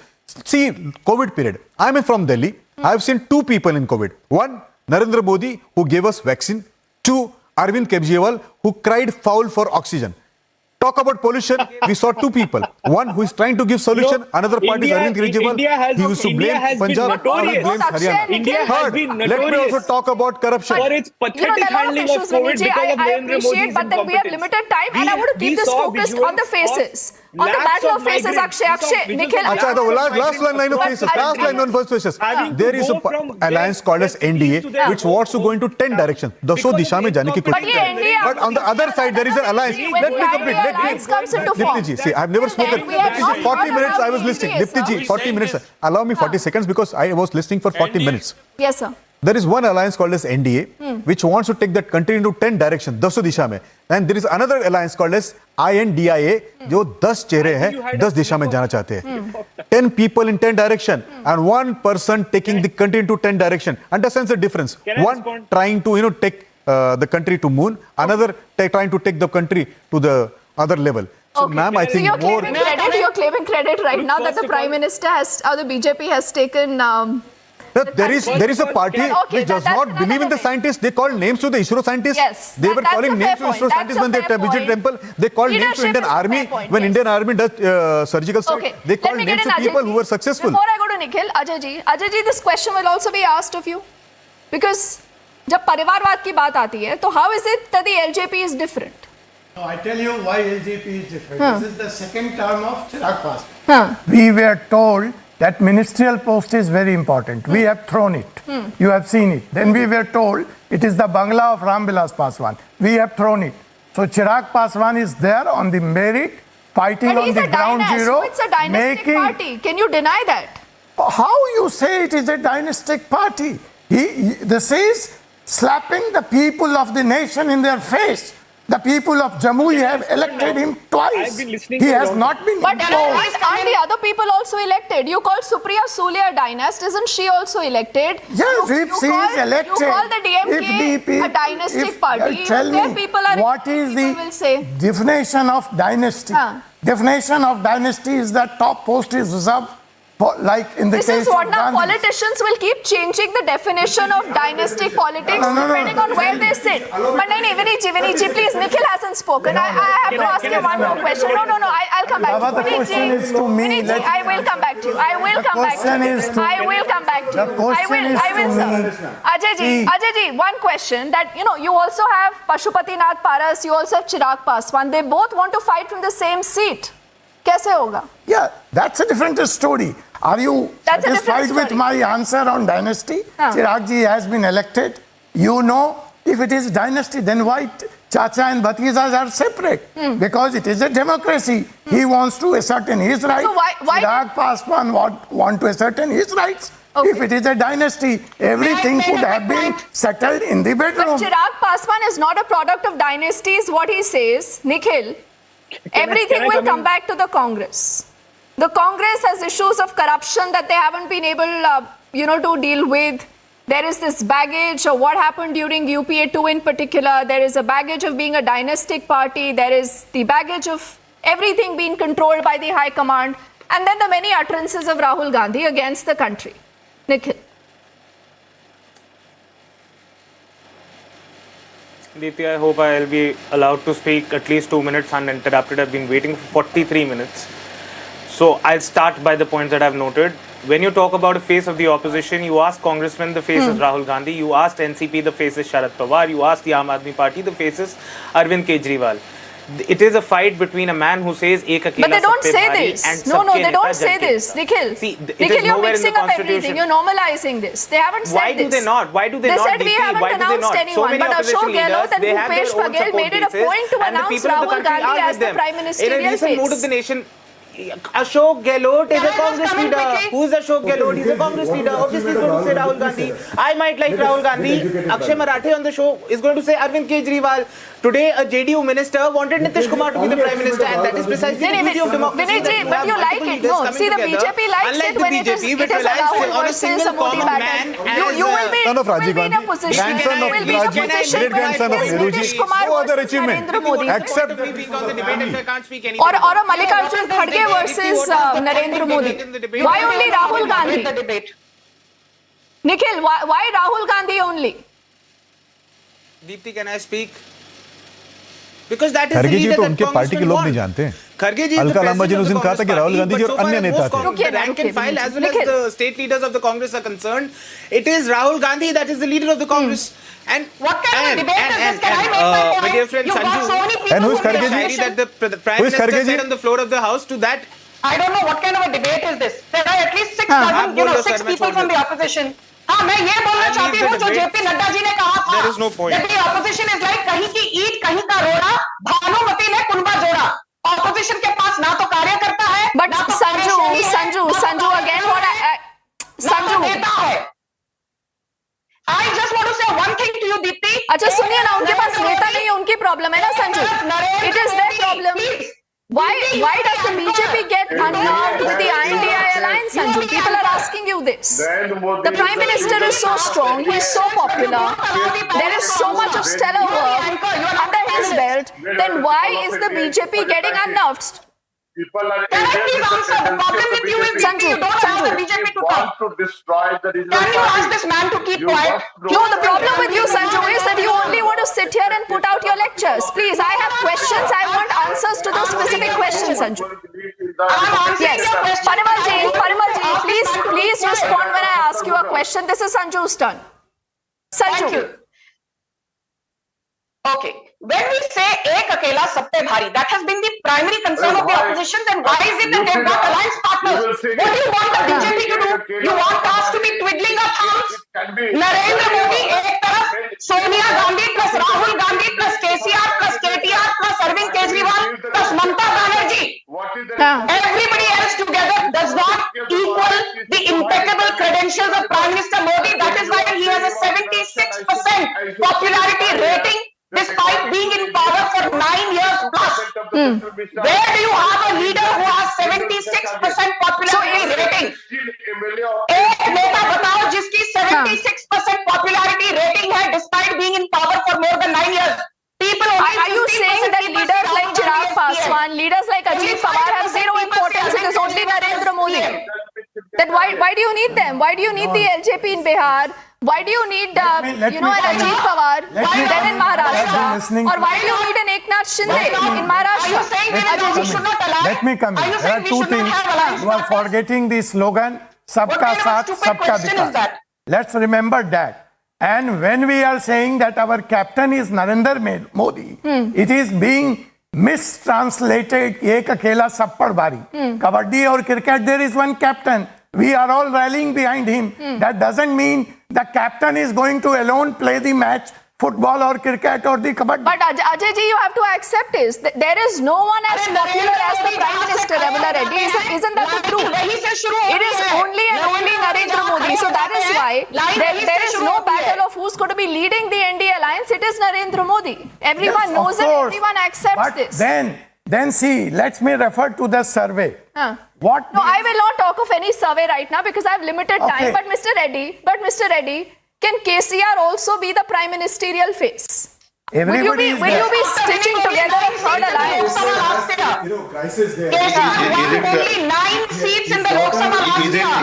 S16: See, COVID period. I'm from Delhi. I've seen two people in COVID. One, Narendra Modi, who gave us vaccine. Two, Arvind Kejriwal, who cried foul for oxygen. Talk about pollution, we saw two people. One who is trying to give solution, another party is Arvind Kejriwal. He used to blame Punjab, he blames Haryana. Third, let me also talk about corruption.
S11: For its pathetic handling of COVID because of Narendra Modi's
S4: but then we have limited time and I want to keep this focused on the faces. On the battle of faces, Akshay, Nikhil.
S16: Acha, the last line of faces. Last line on first faces. There is an alliance called as I.N.D.A. which wants to go into 10 directions. 200 दिशा में जाने की कोशिश. But on the other side, there is an alliance. Let me complete. Dipti ji, see, I have never spoken. Dipti ji, 40 minutes I was listening. Dipti ji, 40 minutes. Allow me 40 seconds because I was listening for 40 minutes.
S4: Yes, sir.
S16: There is one alliance called as I.N.D.A. which wants to take that country into 10 directions, 200 दिशा में. And there is another alliance called as I.N.D.I.A. जो 10 चेहरे हैं, 10 दिशा में जाना चाहते हैं. 10 people in 10 direction and one person taking the country into 10 direction. Understands the difference? One trying to take the country to moon, another trying to take the country to the other level. So, ma'am, I think
S4: you're claiming credit right now that the Prime Minister has, or the BJP has taken.
S16: There is a party which does not believe in the scientists. They call names to the ISRO scientists.
S4: Yes,
S16: they were calling names to ISRO scientists when they visited temple. They call names to Indian Army when Indian Army does surgical strike. They call names to people who were successful.
S4: Before I go to Nikhil, Ajay ji, this question will also be asked of you because जब परिवारवाद की बात आती है, तो how is it that the LJP is different?
S17: No, I tell you why LJP is different. This is the second term of Chirag Paswan. We were told that ministerial post is very important. We have thrown it. You have seen it. Then we were told it is the Bangla of Ram Vilas Paswan. We have thrown it. So Chirag Paswan is there on the merit, fighting on the ground zero.
S4: It's a dynastic party. Can you deny that?
S17: How you say it is a dynastic party? This is slapping the people of the nation in their face. The people of Jammu have elected him twice. He has not been
S4: But
S17: imposed.
S4: aren't the other people also elected? You called Supriya Sule a dynast. Isn't she also elected?
S17: Yes, if she is elected.
S4: You call the DMK a dynastic party.
S17: Tell me,
S4: people are
S17: what is the
S4: will say.
S17: definition of dynasty? Definition of dynasty is that top post is reserved for, like in the
S4: This
S17: case
S4: is what
S17: of
S4: now
S17: Gandhi.
S4: politicians will keep changing the definition of dynastic politics depending on where they sit. But Viniji, please, Nikhil hasn't spoken. I have to ask you one more question. No, I'll come back
S17: Baba,
S4: to you.
S17: the question is to me.
S4: Viniji, I will come back to you. I will come back to you. I will come back to you. I will, sir. Ajay ji, one question that, you also have Pashupatinath Paras, you also have Chirag Paswan. They both want to fight from the same seat. कैसे होगा?
S17: Yeah, that's a different story. Are you satisfied with my answer on dynasty? Chirag ji has been elected. If it is dynasty, then why Chacha and Bhatijas are separate? Because it is a democracy. He wants to ascertain his rights.
S4: So why
S17: Chirag Paswan want to ascertain his rights. Okay. If it is a dynasty, everything could have been settled in the bedroom.
S4: But Chirag Paswan is not a product of dynasties, what he says, Nikhil. Everything will come back to the Congress. The Congress has issues of corruption that they haven't been able, to deal with. There is this baggage of what happened during UPA 2 in particular. There is a baggage of being a dynastic party. There is the baggage of everything being controlled by the High Command. And then the many utterances of Rahul Gandhi against the country. Nikhil.
S18: Deepthi, I hope I'll be allowed to speak at least 2 minutes uninterrupted. I've been waiting for 43 minutes. So I'll start by the points that I've noted. When you talk about a face of the opposition, you ask Congressman, the face is Rahul Gandhi. You asked NCP, the face is Sharad Pawar. You asked the I.N.D.I.A party, the face is Arvind Kejriwal. It is a fight between a man who says ek akela
S4: But they don't say
S18: bhari
S4: this.
S18: and
S4: No,
S18: sabke
S4: they don't
S18: neta
S4: say
S18: jan ke
S4: this.
S18: neta.
S4: Nikhil,
S18: See,
S4: Nikhil, you're mixing up everything. You're normalizing this. They haven't said
S18: Why
S4: this.
S18: do they not? Why do they not?
S4: They said we
S18: Deepthi?
S4: haven't
S18: Why do they
S4: announced
S18: not? So
S4: anyone.
S18: many
S4: But
S18: opposition
S4: Ashok
S18: leaders,
S4: Gehlot and
S18: they have their
S4: Bhupesh
S18: own
S4: Baghel
S18: support
S4: made it a
S18: bases,
S4: point to
S18: and the
S4: announce
S18: people of the
S4: Rahul
S18: country
S4: Gandhi
S18: are
S4: as
S18: with
S4: the
S18: them.
S4: prime
S18: In a
S4: ministerial
S18: recent mood of
S4: face.
S18: the nation, Ashok Gehlot is a Congress leader. Who is Ashok Gehlot? He's a Congress leader. Obviously, he's going to say Rahul Gandhi. I might like Rahul Gandhi. Akshay Marathe on the show is going to say Arvind Kejriwal. Today, a JDU minister wanted Nitish Kumar to be the prime minister, and that is precisely the beauty of democracy.
S4: Vinay, but you like it. No, see, the BJP likes it when it is a Rahul versus a Modi battle. You will be in a position. You will be in a position where Nitish Kumar versus Narendra Modi.
S18: Except being on the debate, if I can't speak anything.
S4: Or a Mallikarjun Kharge versus Narendra Modi. Why only Rahul Gandhi? Nikhil, why Rahul Gandhi only?
S18: Deepthi, can I speak? Because that is
S16: Kharge
S18: the
S16: ji
S18: leader
S16: तो
S18: that
S16: उनके party के लोग नहीं जानते हैं। अलका लांबा जी ने उस दिन कहा था कि राहुल गांधी जी और अन्य नेता थे।
S18: The rank and file as well as the state leaders of the Congress are concerned, it is Rahul Gandhi that is the leader of the Congress. And
S13: what kind of debate is this? Can I make my point?
S18: My dear friend Sanju,
S16: and who is Kharge
S18: ji? That the Prime Minister said on the floor of the House to that.
S13: I don't know what kind of a debate is this. There are at least six people from the opposition. हाँ मैं ये बोलना चाहती हूँ जो JP Nadda ji ने कहा था that the opposition is like कहीं की ईंट कहीं का रोड़ा भानुमति ने कुनबा जोड़ा opposition के पास ना तो कार्यकर्ता है
S4: but Sanju again what Sanju
S13: I just want to say one thing to you Deepthi
S4: अच्छा सुनिए ना उनके पास नेता नहीं है उनकी प्रॉब्लम है ना Sanju it is their problem why does the BJP get unnerved with the I.N.D.I.A alliance Sanju people are asking you this the Prime Minister is so strong he is so popular there is so much of stellar work under his belt then why is the BJP getting unnerved
S12: People are
S13: can I please answer the problem with you is Sanju don't the BJP to come
S12: to destroy the
S13: can you ask this man to keep quiet
S4: no the problem with you Sanju is that you only want to sit here and put out your lectures please I have questions I want answers to those specific questions Sanju yes Parimal ji please respond when I ask you a question this is Sanju's turn Sanju
S13: thank you okay when we say ek akela sab pe bhari that has been the primary concern of the opposition then why is it that they've got alliance partners what do you want the BJP to do you want us to be twiddling our thumbs Narendra Modi ek taraf Sonia Gandhi plus Rahul Gandhi plus KCR plus KTR plus Arvind Kejriwal plus Mamata Banerjee everybody else together does not equal the impeccable credentials of Prime Minister Modi that is why he has a 76% popularity rating despite being in power for 9 years plus. Where do you have a leader who has 76% popularity rating? एक नेता बताओ जिसकी 76% popularity rating है despite being in power for more than 9 years. People
S4: are you saying that leaders like Chirag Paswan, leaders like Ajit Pawar have zero importance? It is only Narendra Modi. Then why do you need them? Why do you need the LJP in Bihar? Why do you need an Ajit Pawar then in Maharashtra? Or why do you need an Eknath Shinde in Maharashtra?
S17: Let me come in. There are two things. You are forgetting the slogan Sabka Saath, Sabka Vikas. Let's remember that. And when we are saying that our captain is Narendra Modi, it is being mistranslated ek akela sab par bhari. Kabaddi or cricket, there is one captain. We are all rallying behind him. That doesn't mean the captain is going to alone play the match football or cricket or the kabaddi.
S4: But Ajay ji, you have to accept is that there is no one as popular as the Prime Minister Ravila Reddy. Isn't that the truth? It is only and only Narendra Modi. So that is why there is no battle of who's going to be leading the NDA alliance. It is Narendra Modi. Everyone knows it. Everyone accepts
S17: but
S4: this.
S17: Then see, let me refer to the survey. What?
S4: No, I will not talk of any survey right now because I have limited time.
S17: Okay.
S4: But Mr. Reddy, can KCR also be the prime ministerial face? Will you be stitching together a third alliance?
S17: Crisis there.
S13: Only 9 seats in the Lok Sabha.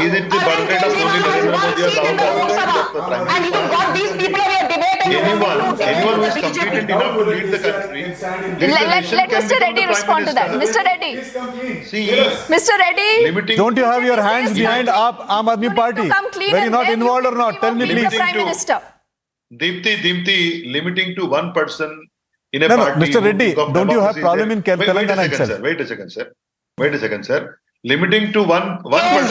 S15: Is it the birthday of only Narendra Modi or Rahul
S13: And you got these people here debating.
S15: Anyone who is competent enough to lead the country.
S4: Let Mr. Reddy respond to that. Mr. Reddy. Mr. Reddy.
S16: Don't you have your hands behind Aam Aadmi Party? Were you not involved or not? Tell me please.
S4: Prime Minister.
S15: Dipti, limiting to one person in a
S16: No,
S15: party.
S16: Mr. Reddy, don't you have problem in Telangana itself?
S15: Wait a second, sir. Limiting to one person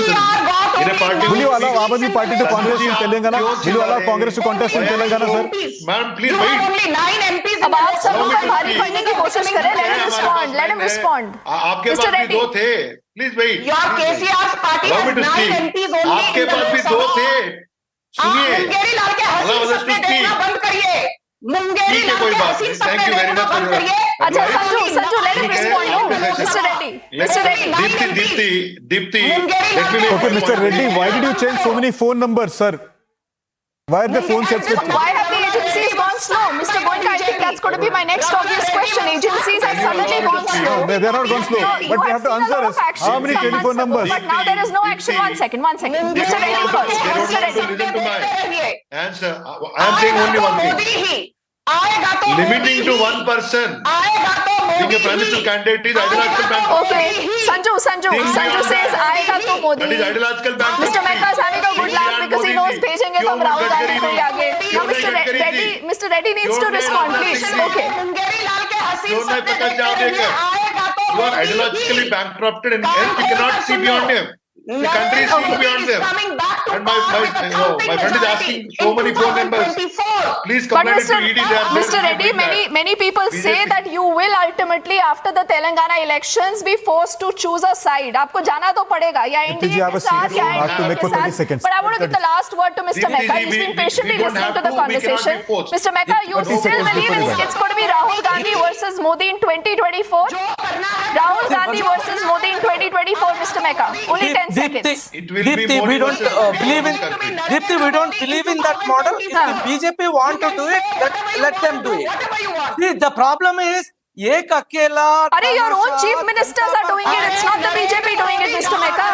S15: in a party.
S16: Will you allow Aam Aadmi Party to contest in Telangana? Will you allow Congress to contest in Telangana, sir?
S15: Ma'am, please
S13: You
S15: wait.
S13: have only 9 MPs.
S4: अब आप सब लोग भारी पड़ने की कोशिश करें. Let him respond.
S15: आपके
S4: Mr.
S15: पास भी
S4: Reddy.
S15: दो थे. Please wait.
S13: Your KCR's party
S15: Allow me
S13: has
S15: to
S13: 9
S15: speak.
S13: MPs only
S15: आपके
S13: in the
S15: पास भी
S13: Lok
S15: दो
S13: Sabha.
S15: थे.
S13: आप
S15: सुनिए.
S13: मुंगेरी लाल के
S15: Allow
S13: हसीन
S15: others to
S13: सपने देखना
S15: speak.
S13: बंद करिए. मुंगेरी
S15: ठीक है,
S13: लाल
S15: कोई
S13: के
S15: बात
S13: हसीन
S15: नहीं.
S13: सपने
S15: Thank you very
S13: देखना
S15: much for
S13: बंद
S15: your
S13: करिए.
S4: अच्छा संजू, let him
S15: ठीक है.
S4: respond. No, Mr. Reddy. Mr. Reddy.
S15: Dipti, let me make
S16: Okay,
S15: one
S16: Mr.
S15: point.
S16: Reddy, why did you change so many phone numbers, sir? Why are the phone sets with you?
S4: Why have the agencies gone slow? Mr. Goenka, I think that's going to be my next obvious question. Agencies have suddenly gone slow.
S16: No, they're not gone slow.
S4: No,
S16: But we have to
S4: seen a
S16: answer
S4: lot
S16: us.
S4: of action
S16: How many
S4: some
S16: telephone
S4: months ago,
S16: numbers?
S4: But now there is no action. One second. Mr. Reddy first. Mr. Reddy.
S15: Listen to my answer. I am saying only one
S13: Modi
S15: thing.
S13: ही आएगा तो
S15: Limiting to one person
S13: आएगा तो
S15: being a
S13: Modi
S15: prime minister
S13: he
S15: candidate is ideological bank.
S4: Okay. Sanju says आएगा तो Modi.
S15: That is ideological bank.
S4: Mr. Mehta is having a good laugh because he knows भेजेंगे तो हम राहुल गांधी को ही आगे. Now Mr. Reddy needs to respond, please. Okay.
S13: Mungeri लाल के हसीन
S15: Don't
S13: सपने
S15: Prakash
S13: देखते रहिए.
S15: Javadekar.
S13: आएगा तो
S15: You are
S13: Modi
S15: ideologically
S13: he.
S15: bankrupted and hence you cannot see beyond him. The country is seeing beyond them. And my friend is asking so many phone numbers. Please
S4: But
S15: complain it to ED. They are
S4: Mr. Reddy, many people say that you will ultimately, after the Telangana elections, be forced to choose a side. आपको जाना तो पड़ेगा या
S16: Dipti ji,
S4: NDA
S16: I have
S4: के
S16: a
S4: साथ
S16: serious
S4: या
S16: remark to
S4: NDA
S16: make
S4: के
S16: for 30
S4: साथ.
S16: seconds.
S4: But I want to give the last word to Mr.
S15: Dipti
S4: Mehta.
S15: ji,
S4: He's been patiently
S15: we don't
S4: listening to
S15: have
S4: the
S15: to, we cannot
S4: conversation.
S15: be forced.
S4: Mr. Mehta, you
S16: 30
S4: still
S16: seconds
S4: believe
S16: before
S4: it's going to be Rahul Gandhi versus Modi in 2024? Rahul Gandhi versus Modi in 2024, Mr. Mehta. Only 10 seconds.
S15: It will be more
S19: we don't believe in Dipti, we don't believe in that model. If the BJP want to do it, let them do it. See, the problem is एक अकेला.
S4: Are your own chief ministers are doing it? It's not the BJP doing it, Mr. Mehta.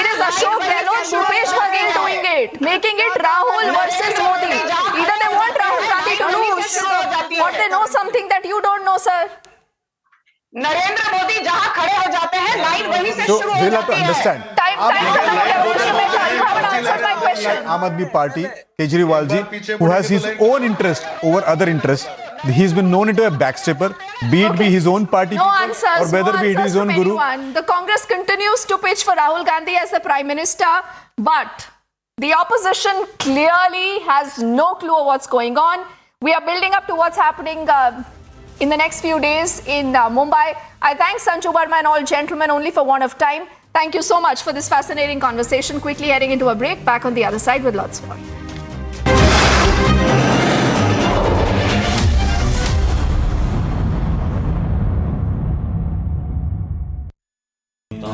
S4: It is Ashok Gehlot, Bhupesh Baghel doing it, making it Rahul versus Modi. Either they want Rahul Gandhi to lose, or they know something that you don't know, sir.
S13: Narendra Modi जहां खड़े हो जाते हैं line वहीं से
S16: So
S13: शुरू हो
S16: we'll have to
S13: जाती है.
S16: understand.
S4: Time खत्म हो गया, Mr. Mehta. You haven't answered my question.
S16: Aam Aadmi Party, Kejriwal ji, who has his own interest over other interests. He's been known into a backstepper, be it be his own party
S4: No
S16: people,
S4: answers.
S16: or whether
S4: No
S16: be it
S4: answers
S16: his own
S4: from
S16: guru.
S4: anyone. The Congress continues to pitch for Rahul Gandhi as the Prime Minister, but the opposition clearly has no clue of what's going on. We are building up to what's happening in the next few days in Mumbai. I thank Sanju Verma and all gentlemen only for want of time. Thank you so much for this fascinating conversation. Quickly heading into a break. Back on the other side with lots more.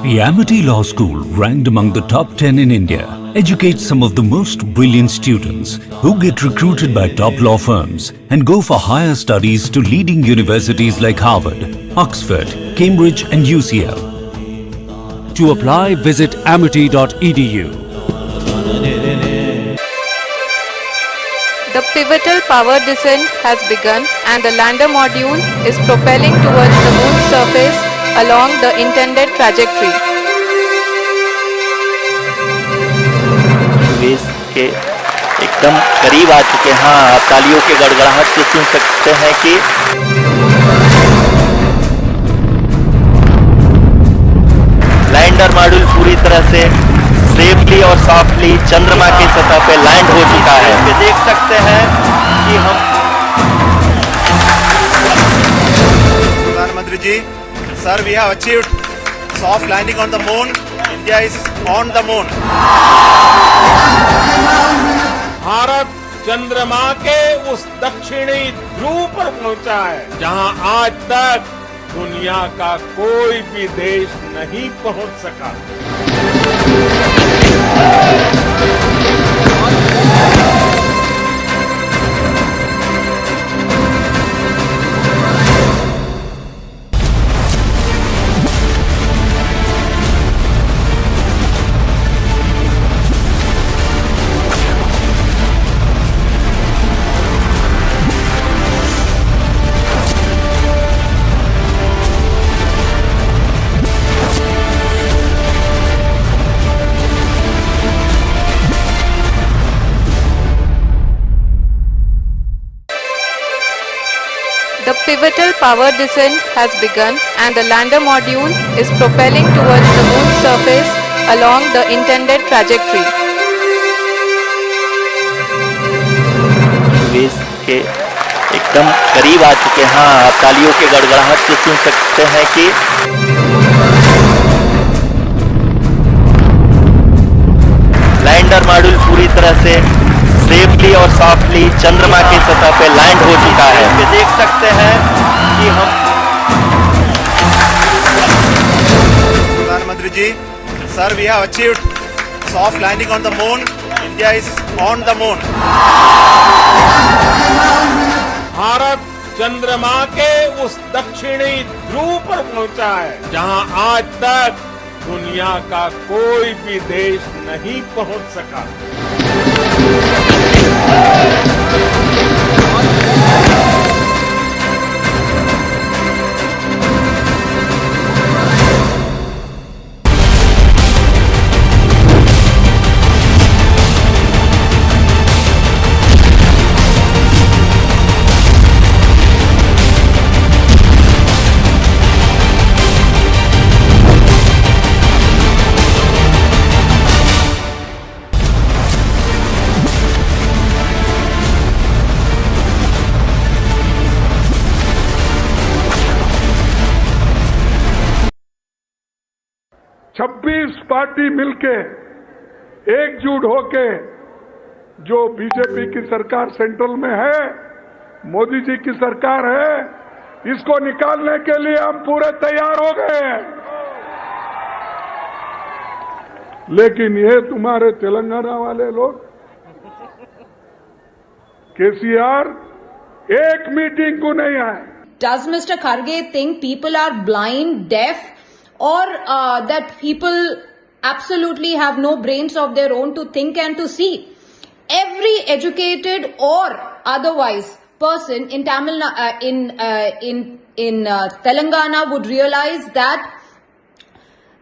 S20: The Amity Law School, ranked among the top 10 in India, educates some of the most brilliant students who get recruited by top law firms and go for higher studies to leading universities like Harvard, Oxford, Cambridge and UCL. To apply, visit amity.edu.
S1: The pivotal power descent has begun and the lander module is propelling towards the moon's surface along the intended trajectory.
S2: Base के एकदम करीब आ चुके हैं। हाँ, आप तालियों के गड़गड़ाहट से सुन सकते हैं कि लैंडर मॉड्यूल पूरी तरह से सेफली और सॉफ्टली चंद्रमा की सतह पे लैंड हो चुका है। देख सकते हैं कि हम प्रधानमंत्री जी, sir, we have achieved soft landing on the moon. India is on the moon.
S21: Bharat चंद्रमा के उस दक्षिणी ध्रुव पर पहुंचा है जहां आज तक दुनिया का कोई भी देश नहीं पहुंच सका।
S1: The pivotal power descent has begun and the lander module is propelling towards the moon's surface along the intended trajectory.
S2: Base के एकदम करीब आ चुके हैं। हाँ, आप तालियों के गड़गड़ाहट से सुन सकते हैं कि लैंडर मॉड्यूल पूरी तरह से सेफली और सॉफ्टली चंद्रमा की सतह पे लैंड हो चुका है। ये देख सकते हैं कि हम प्रधानमंत्री जी, sir, we have achieved soft landing on the moon. India is on the moon.
S21: Bharat चंद्रमा के उस दक्षिणी ध्रुव पर पहुंचा है जहां आज तक दुनिया का कोई भी देश नहीं पहुंच सका।
S22: छब्बीस पार्टी मिलके एकजुट होके जो बीजेपी की सरकार सेंट्रल में है, मोदी जी की सरकार है, इसको निकालने के लिए हम पूरे तैयार हो गए हैं। लेकिन ये तुम्हारे तेलंगाना वाले लोग, केसीआर एक मीटिंग को नहीं आए।
S23: Does Mr. Kharge think people are blind, deaf, or that people absolutely have no brains of their own to think and to see? Every educated or otherwise person in Telangana would realize that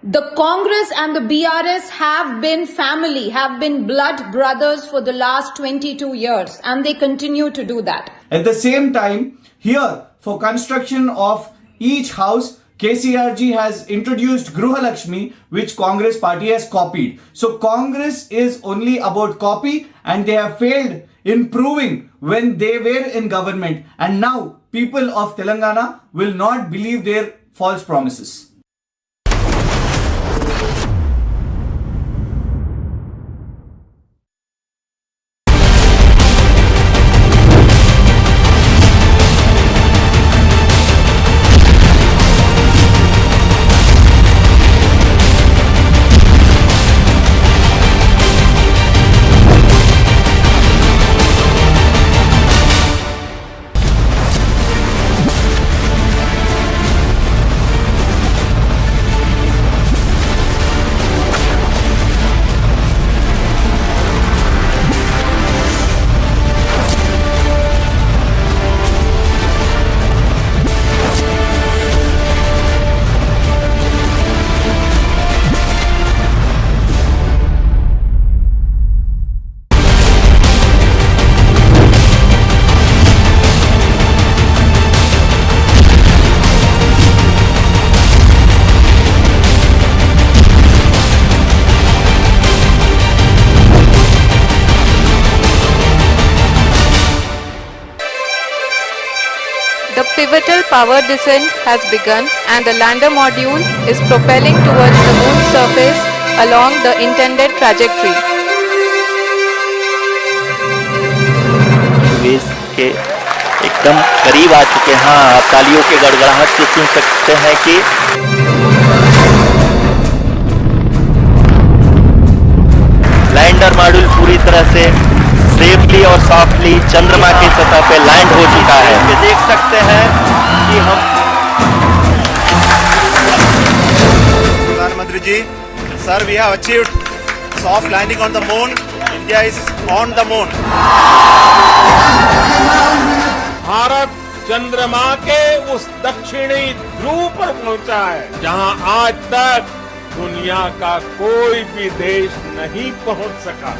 S23: the Congress and the BRS have been family, have been blood brothers for the last 22 years, and they continue to do that.
S24: At the same time, here for construction of each house, KCRG has introduced Gruha Lakshmi, which Congress party has copied. So Congress is only about copy, and they have failed in proving when they were in government. And now people of Telangana will not believe their false promises.
S1: pivotal power descent has begun and the lander module is propelling towards the moon's surface along the intended trajectory.
S2: Base के एकदम करीब आ चुके हैं। हाँ, आप तालियों के गड़गड़ाहट से सुन सकते हैं कि लैंडर मॉड्यूल पूरी तरह से सेफली और सॉफ्टली चंद्रमा की सतह पे लैंड हो चुका है। ये देख सकते हैं कि हम
S3: प्रधानमंत्री जी, sir, we have achieved soft landing on the moon. India is on the moon.
S21: Bharat चंद्रमा के उस दक्षिणी ध्रुव पर पहुंचा है जहां आज तक दुनिया का कोई भी देश नहीं पहुंच सका।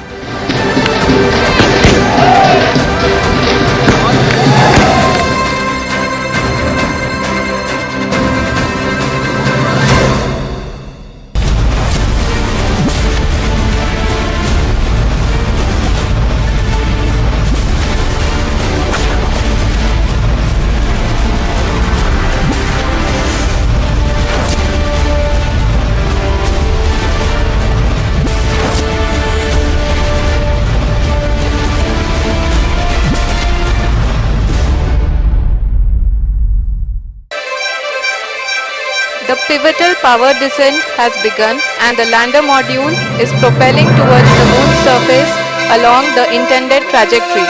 S1: The pivotal power descent has begun and the lander module is propelling towards the moon's surface along the intended trajectory.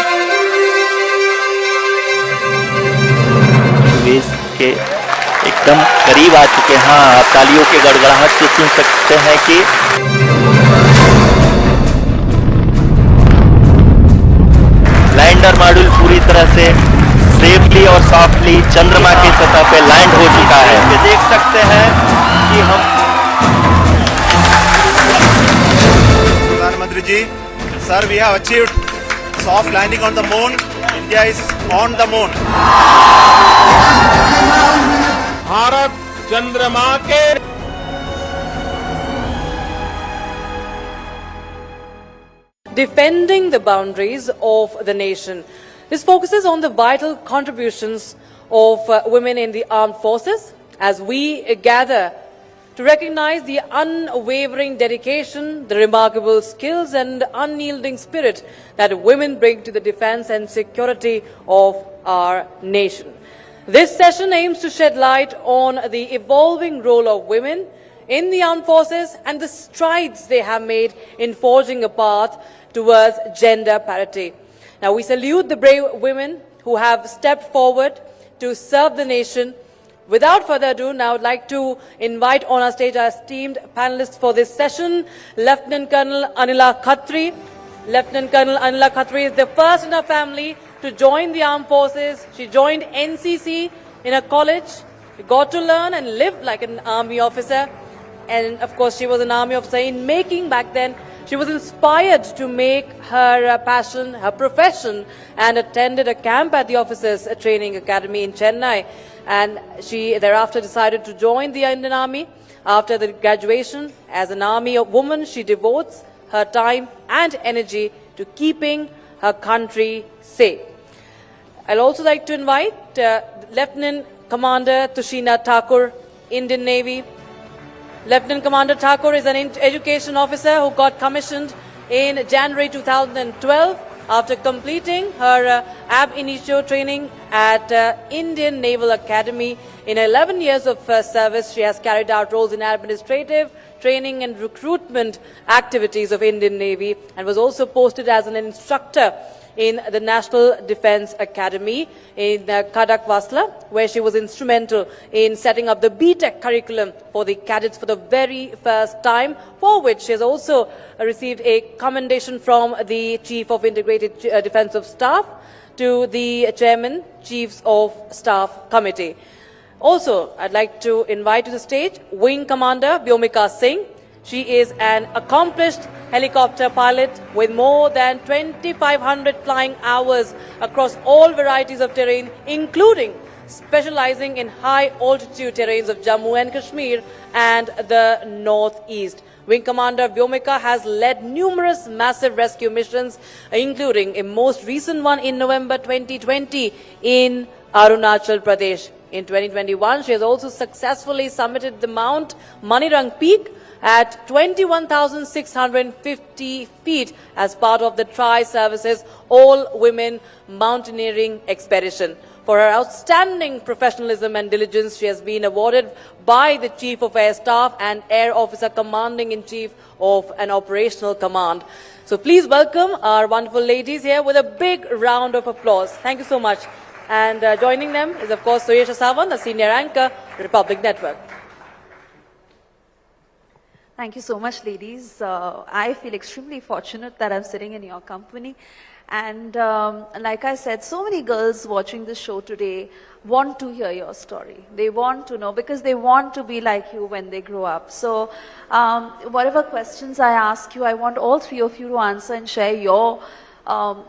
S2: Base के एकदम करीब आ चुके हैं। हाँ, आप तालियों के गड़गड़ाहट से सुन सकते हैं कि लैंडर मॉड्यूल पूरी तरह से सेफली और सॉफ्टली चंद्रमा की सतह पे लैंड हो चुका है। ये देख सकते हैं कि हम
S3: प्रधानमंत्री जी, sir, we have achieved soft landing on the moon. India is on the moon.
S21: Bharat चंद्रमा के
S6: defending the boundaries of the nation. This focuses on the vital contributions of women in the armed forces as we gather to recognize the unwavering dedication, the remarkable skills and unyielding spirit that women bring to the defense and security of our nation. This session aims to shed light on the evolving role of women in the armed forces and the strides they have made in forging a path towards gender parity. Now we salute the brave women who have stepped forward to serve the nation. Without further ado, now I would like to invite on our stage our esteemed panelists for this session, Lieutenant Colonel I.N.D.I.A Khatri. Lieutenant Colonel I.N.D.I.A Khatri is the first in her family to join the armed forces. She joined NCC in a college. She got to learn and live like an army officer. And of course, she was an army officer in making back then. She was inspired to make her passion her profession and attended a camp at the Officers Training Academy in Chennai. And she thereafter decided to join the Indian Army. After the graduation, as an army woman, she devotes her time and energy to keeping her country safe. I'll also like to invite Lieutenant Commander Tushina Thakur, Indian Navy. Lieutenant Commander Thakur is an education officer who got commissioned in January 2012 after completing her ab initio training at Indian Naval Academy. In 11 years of service, she has carried out roles in administrative, training and recruitment activities of Indian Navy and was also posted as an instructor in the National Defence Academy in Kadakwasla, where she was instrumental in setting up the B.Tech curriculum for the cadets for the very first time, for which she has also received a commendation from the Chief of Integrated Defence Staff to the Chairman, Chiefs of Staff Committee. Also, I'd like to invite to the stage Wing Commander Vyomika Singh. She is an accomplished helicopter pilot with more than 2,500 flying hours across all varieties of terrain, including specializing in high altitude terrains of Jammu and Kashmir and the Northeast. Wing Commander Vyomika has led numerous massive rescue missions, including a most recent one in November 2020 in Arunachal Pradesh. In 2021, she has also successfully summited the Mount Manirang Peak at 21,650 feet as part of the Tri-Services All-Women Mountaineering Expedition. For her outstanding professionalism and diligence, she has been awarded by the Chief of Air Staff and Air Officer Commanding-in-Chief of an Operational Command. So please welcome our wonderful ladies here with a big round of applause. Thank you so much. And joining them is, of course, Suresh Asavan, a senior anchor, Republic Network.
S5: Thank you so much, ladies. I feel extremely fortunate that I'm sitting in your company. And like I said, so many girls watching this show today want to hear your story. They want to know because they want to be like you when they grow up. So whatever questions I ask you, I want all three of you to answer and share your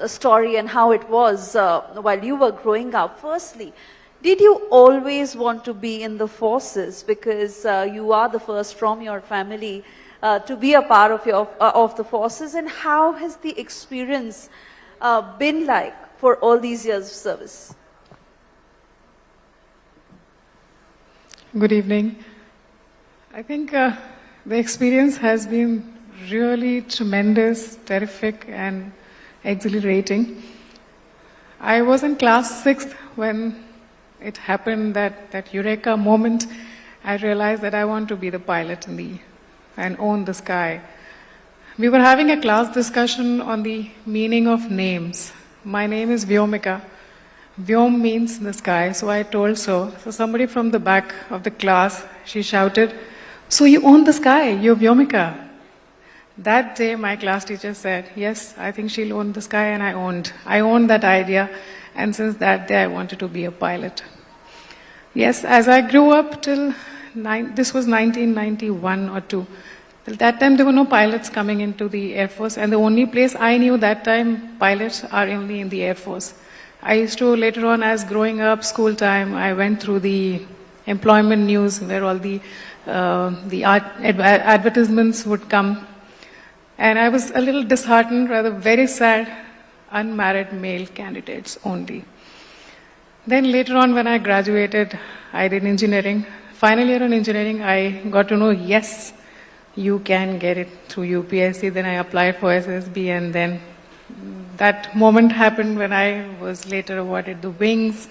S5: story and how it was while you were growing up. Firstly, did you always want to be in the forces because you are the first from your family to be a part of the forces, and how has the experience been like for all these years of service?
S7: Good evening. I think the experience has been really tremendous, terrific, and exhilarating. I was in class 6th when it happened, that eureka moment. I realized that I want to be the pilot and own the sky. We were having a class discussion on the meaning of names. My name is Vyomika. Vyom means the sky, so I told so. So somebody from the back of the class, she shouted, "So you own the sky, you're Vyomika." That day my class teacher said, yes, I think she'll own the sky, and I owned that idea, and since that day I wanted to be a pilot. Yes, as I grew up till, this was 1991 or 2, till that time there were no pilots coming into the Air Force, and the only place I knew that time pilots are only in the Air Force. I used to, later on as growing up, school time, I went through the employment news where all the advertisements would come. And I was a little disheartened, rather very sad, unmarried male candidates only. Then later on when I graduated, I did engineering. Final year in engineering, I got to know, yes, you can get it through UPSC. Then I applied for SSB, and then that moment happened when I was later awarded the wings,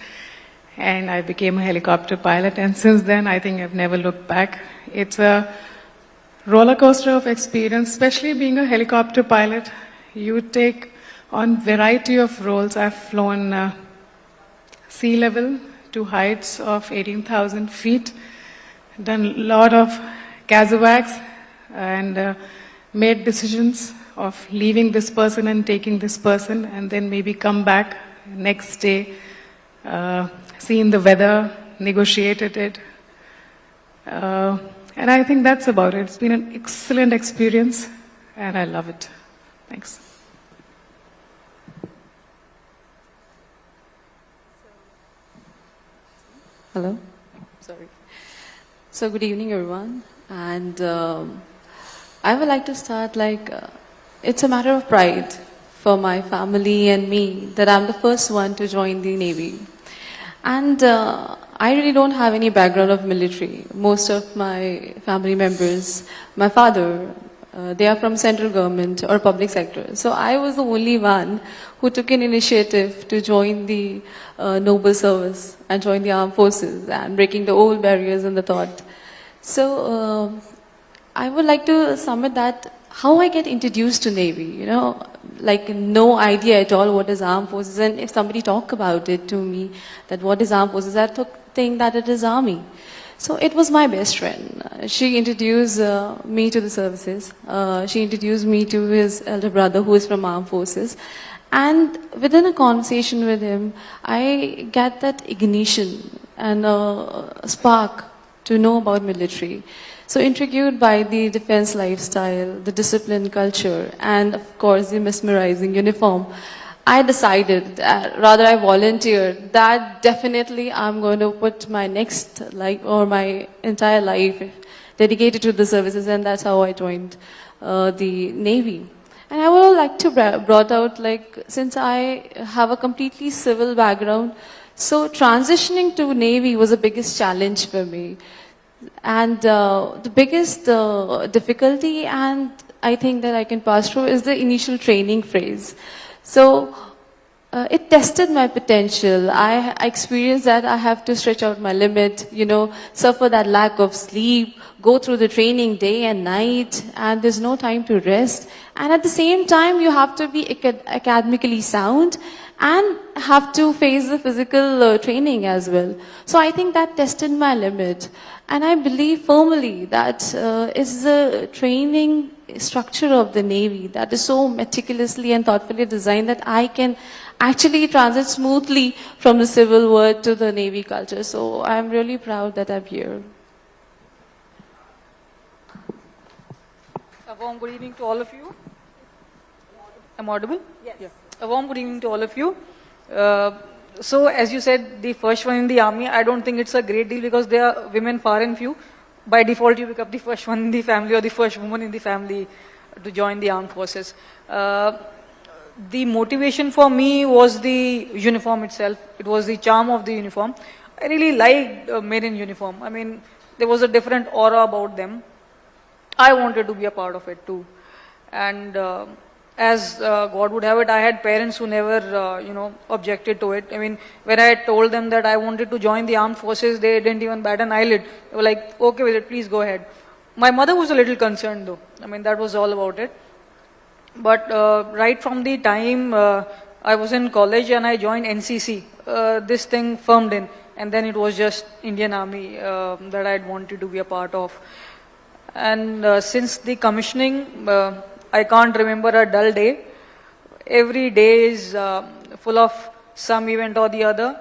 S7: and I became a helicopter pilot. And since then, I think I've never looked back. It's a roller coaster of experience, especially being a helicopter pilot. You take on variety of roles. I've flown sea level to heights of 18,000 feet, done a lot of casevacs, and made decisions of leaving this person and taking this person, and then maybe come back next day, seen the weather, negotiated it. And I think that's about it. It's been an excellent experience, and I love it. Thanks.
S8: Hello. Sorry. So good evening, everyone. And I would like to start it's a matter of pride for my family and me that I'm the first one to join the Navy. And I really don't have any background of military. Most of my family members, my father, they are from central government or public sector. So I was the only one who took an initiative to join the noble service and join the armed forces and breaking the old barriers in the thought. So I would like to submit that how I get introduced to Navy, no idea at all what is armed forces. And if somebody talk about it to me, that what is armed forces, I think that it is army. So it was my best friend. She introduced me to the services. She introduced me to his elder brother who is from armed forces. And within a conversation with him, I get that ignition and spark to know about military. So intrigued by the defense lifestyle, the discipline culture, and of course the mesmerizing uniform, I decided, rather I volunteered, that definitely I'm going to put my next life or my entire life dedicated to the services, and that's how I joined the Navy. And I would like to brought out, since I have a completely civil background, So transitioning to Navy was the biggest challenge for me. And the biggest difficulty, and I think that I can pass through, is the initial training phase. So it tested my potential. I experienced that I have to stretch out my limit, suffer that lack of sleep, go through the training day and night, and there's no time to rest. And at the same time, you have to be academically sound and have to face the physical training as well. So I think that tested my limit. And I believe firmly that it's the training structure of the Navy that is so meticulously and thoughtfully designed that I can actually transit smoothly from the civil world to the Navy culture. So I'm really proud that I'm here.
S9: A warm good evening to all of you. Am I audible? Yes. A warm good evening to all of you. So as you said, the first one in the army, I don't think it's a great deal because there are women far and few. By default, you become the first one in the family or the first woman in the family to join the armed forces. The motivation for me was the uniform itself. It was the charm of the uniform. I really liked men in uniform. I mean, there was a different aura about them. I wanted to be a part of it too. And as God would have it, I had parents who never, objected to it. I mean, when I had told them that I wanted to join the armed forces, they didn't even bat an eyelid. They were like, okay with it, please go ahead. My mother was a little concerned though. I mean, that was all about it. But right from the time I was in college and I joined NCC, this thing firmed in. And then it was just Indian Army that I'd wanted to be a part of. And since the commissioning, I can't remember a dull day. Every day is full of some event or the other.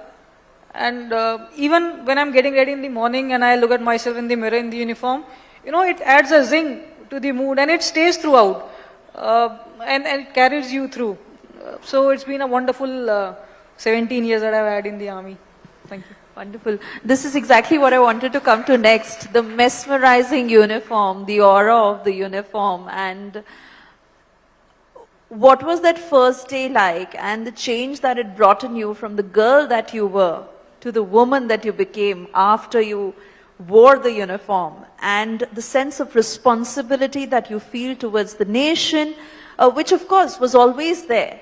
S9: And even when I'm getting ready in the morning and I look at myself in the mirror in the uniform, it adds a zing to the mood and it stays throughout. And it carries you through. So it's been a wonderful 17 years that I've had in the army. Thank you.
S5: Wonderful. This is exactly what I wanted to come to next. The mesmerizing uniform, the aura of the uniform. And what was that first day like and the change that it brought in you from the girl that you were to the woman that you became after you wore the uniform, and the sense of responsibility that you feel towards the nation, which of course was always there.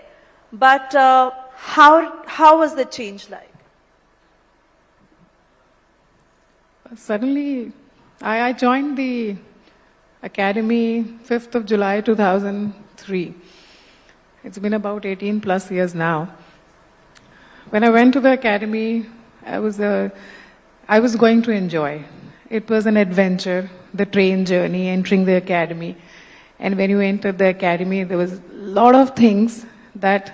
S5: But how was the change like?
S7: Suddenly, I joined the academy 5th of July 2003. It's been about 18 plus years now. When I went to the academy, I was going to enjoy. It was an adventure, the train journey, entering the academy. And when you entered the academy, there was a lot of things that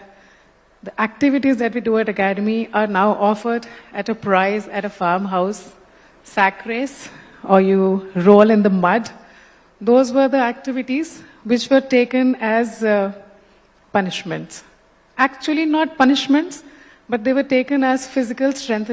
S7: the activities that we do at academy are now offered at a prize at a farmhouse, sack race, or you roll in the mud. Those were the activities which were taken as punishments. Actually not punishments, but they were taken as physical strengthening